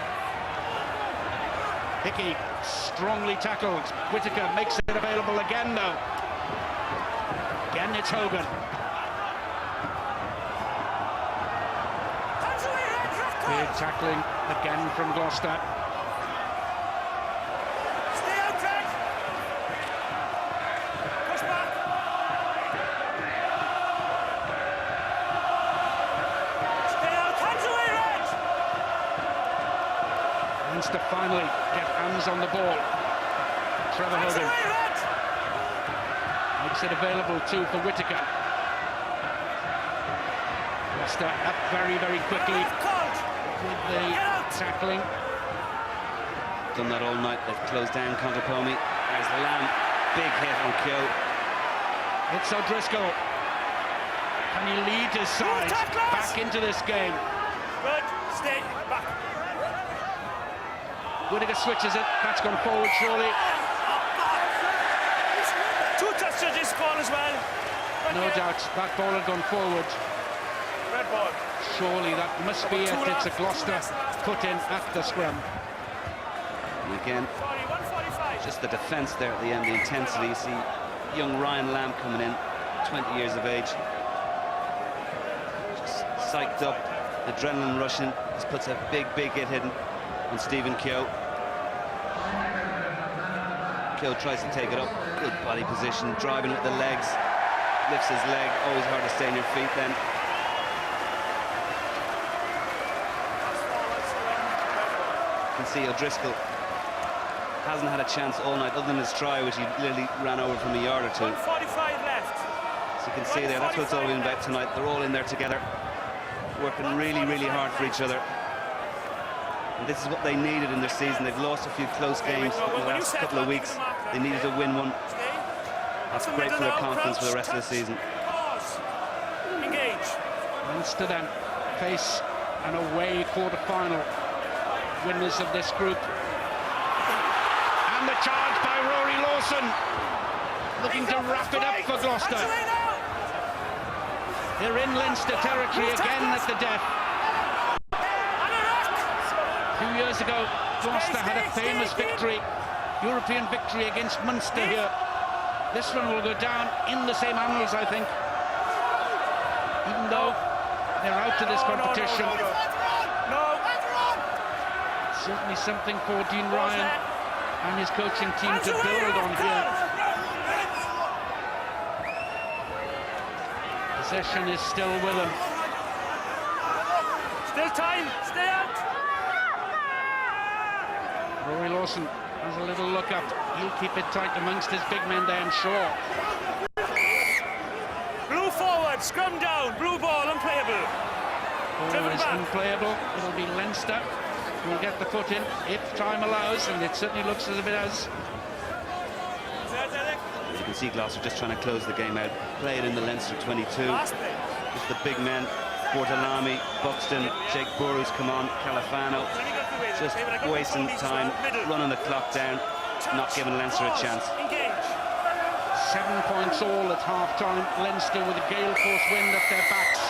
Hickey strongly tackled. Whittaker makes it available again though. Again it's Hogan. Hands away, Red. Left Big card. tackling again from Gloucester. Stay out, Red. Push back. Stay out. Hands away, Red. Leinster finally get hands on the ball. Trevor Hands Hogan away, Red. makes it available too for Whittaker. Gloucester up very, very quickly Left card. with the tackling. Done that all night. They've closed down Contapomi. There's Lamb. Big hit on Keogh. It's O'Driscoll. Can he lead his side tacklers. back into this game? Good. Stay back. Whittaker switches it. That's gone forward surely. Two touches this ball as well. No doubt that ball had gone forward. Red ball. Surely that must be it. It's a Gloucester put in at the scrum. And again, Sorry, 145. just the defence there at the end, the intensity. You see young Ryan Lamb coming in, 20 years of age. Just psyched up, adrenaline rushing. Just puts a big, big hit hidden on Stephen Keogh. Keogh tries to take it up, good body position, driving with the legs, lifts his leg, always hard to stay on your feet then. You can see O'Driscoll hasn't had a chance all night, other than his try, which he literally ran over from a yard or two. 145 left. So you can see there, that's what it's all been about tonight. They're all in there together, working really, really hard for each other. And this is what they needed in their season. They've lost a few close games in the last couple of weeks. They needed to win one. Stay. That's great for their confidence for the rest of the season. Pause. Engage. Leinster then face an away quarter-final. Winners of this group. And the charge by Rory Lawson. Looking to wrap it up for Gloucester. Hands away now. They're in Leinster territory again at the death. And a rock. A few years ago, Gloucester had a famous victory, European victory against Munster here. This one will go down in the same annals, I think. Even though they're out of this competition. No. Certainly something for Dean Ryan and his coaching team to build on here. Possession is still with them. Still time. Stay out. Rory Lawson has a little look up. He'll keep it tight amongst his big men there, I'm sure. Blue forward. Scrum down. Blue ball. Unplayable. Ball is unplayable. It'll be Leinster who will get the foot in if time allows, and it certainly looks as if it has. As you can see, Gloucester just trying to close the game out. Played in the Leinster 22. Last play. Just the big men, Bortolami, Buxton, Jake Burrows come on, Califano. Just wasting time, running the clock down, not giving Leinster a chance. Engage. 7 points all at half-time. Leinster with a gale force wind at their backs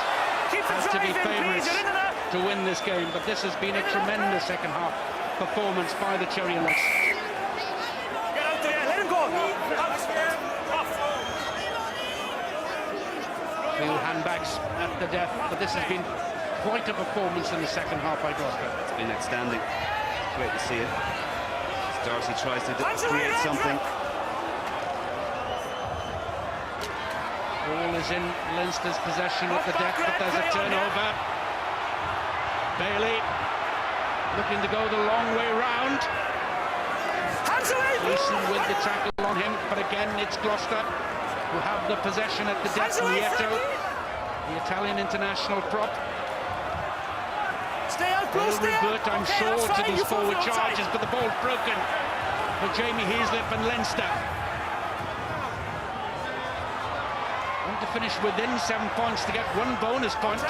Keep the has to be drive in, please. favourites You're into that. to win this game, but this has been a tremendous second half performance by the Cherry-Nuts. Get out there. Let him go. Off. Few handbags at the death, but this has been quite a performance in the second half by Gloucester. It's been outstanding. It's great to see it. As Darcy tries to create something. Ball is in Leinster's possession at the death, but there's a turnover. Bailey looking to go the long way round. Hands away! Gleeson with the tackle on him, but again it's Gloucester who have the possession at the depth. Nieto, the Italian international prop. Stay out, They'll Glos, stay out. revert, I'm Okay, sure, that's to fine. these You fought forward for outside. charges, but the ball's broken for Jamie Heaslip and Leinster. Want to finish within 7 points to get 1 bonus point,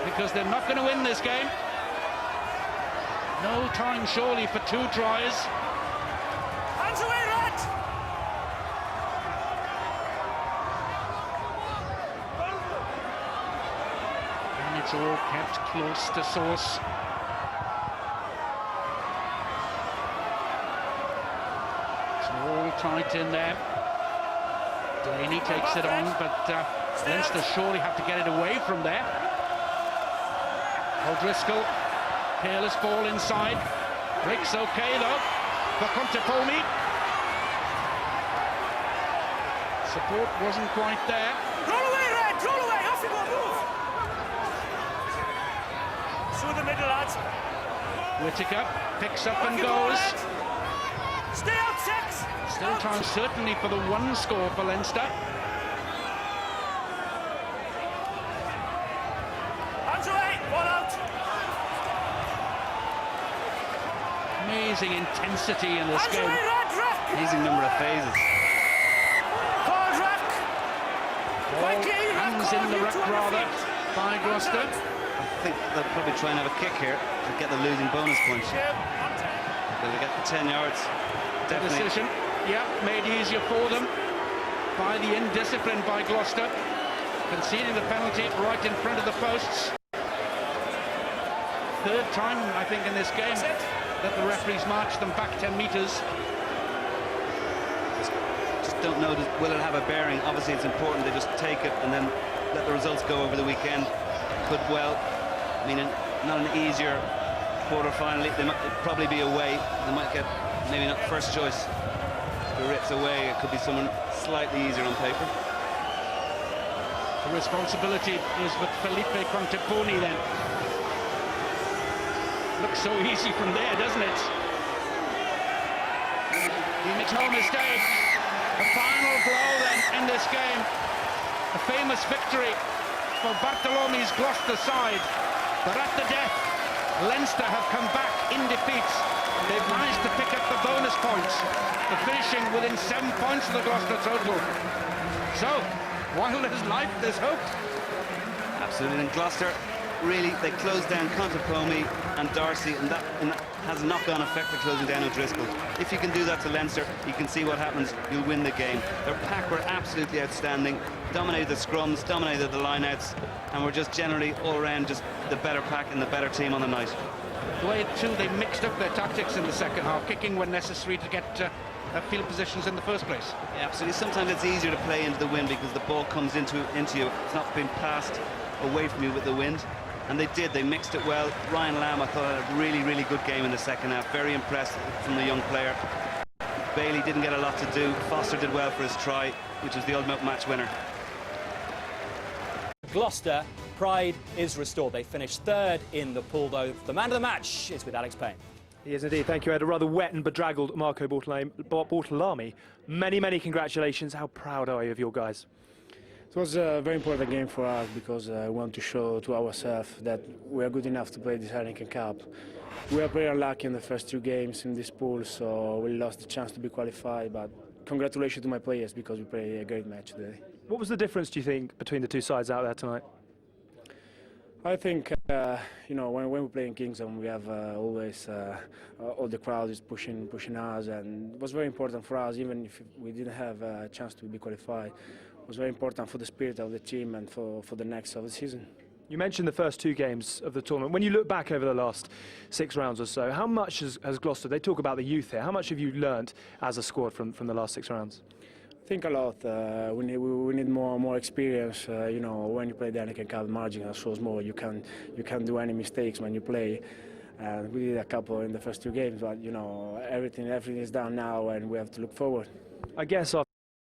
because they're not going to win this game. No time surely for 2 tries. Hands away, Rat! And it's all kept close to source. It's all tight in there. Delaney takes it on, but Leinster surely have to get it away from there. O'Driscoll, careless ball inside. Breaks okay though for Contepomi. Support wasn't quite there. Roll away, Red! Roll away! Off you go, move! Through the middle, lads. Whittaker picks up and Off you go, goes. Red. Stay out, 6! Still time certainly for the 1 score for Leinster. Hands away! Ball out! Amazing intensity in this Hands game. away, Red! Rack! Amazing number of phases. Call Rack! Ball hangs in the ruck rather by Gloucester. I think they'll probably try and have a kick here to get the losing bonus point. They'll get the 10 yards. The Definitely. decision, yeah, made easier for them by the indiscipline by Gloucester, conceding the penalty right in front of the posts. 3rd time, I think, in this game that the referees marched them back 10 metres. Just don't know, will it have a bearing? Obviously it's important they just take it and then let the results go over the weekend. Could well, I mean, not an easier quarter-final. They might probably be away. They might get maybe not first choice. The Ritz away, it could be someone slightly easier on paper. The responsibility is with Felipe Conteponi then. Looks so easy from there, doesn't it? He makes no mistake. A final blow then in this game. A famous victory for Bartolome's Gloucester side. But at the death, Leinster have come back in defeat. They've managed to pick up the bonus points, the finishing within 7 points of the Gloucester total. So, while there's life, there's hope. Absolutely, and Gloucester, really, they closed down Contepomi and Darcy, and that has a knock-on effect for closing down O'Driscoll. If you can do that to Leinster, you can see what happens. You'll win the game. Their pack were absolutely outstanding, dominated the scrums, dominated the line-outs, and were just generally all around just the better pack and the better team on the night. The way, too, they mixed up their tactics in the second half, kicking when necessary to get field positions in the first place. Yeah, absolutely. Sometimes it's easier to play into the wind because the ball comes into you. It's not being passed away from you with the wind. And they did. They mixed it well. Ryan Lamb, I thought, had a really, really good game in the second half. Very impressed from the young player. Bailey didn't get a lot to do. Foster did well for his try, which was the ultimate match winner. Gloucester, pride is restored. They finished 3rd in the pool, though. The man of the match is with Alex Payne. He is indeed. Thank you, Ed. A rather wet and bedraggled Marco Bortolami. Many congratulations. How proud are you of your guys? It was a very important game for us because we want to show to ourselves that we are good enough to play this Heineken Cup. We are very unlucky in the first 2 games in this pool, so we lost the chance to be qualified. But congratulations to my players because we played a great match today. What was the difference, do you think, between the 2 sides out there tonight? I think, when we play in Kingston, we have always all the crowd is pushing us, and it was very important for us, even if we didn't have a chance to be qualified. It was very important for the spirit of the team and for the next of the season. You mentioned the first 2 games of the tournament. When you look back over the last 6 rounds or so, how much has Gloucester, they talk about the youth here, how much have you learnt as a squad from the last 6 rounds? I think a lot. We need more experience. When you play the Heineken Cup, the margin are so small. You can't do any mistakes when you play. And we did a couple in the first 2 games, but everything is done now, and we have to look forward. I guess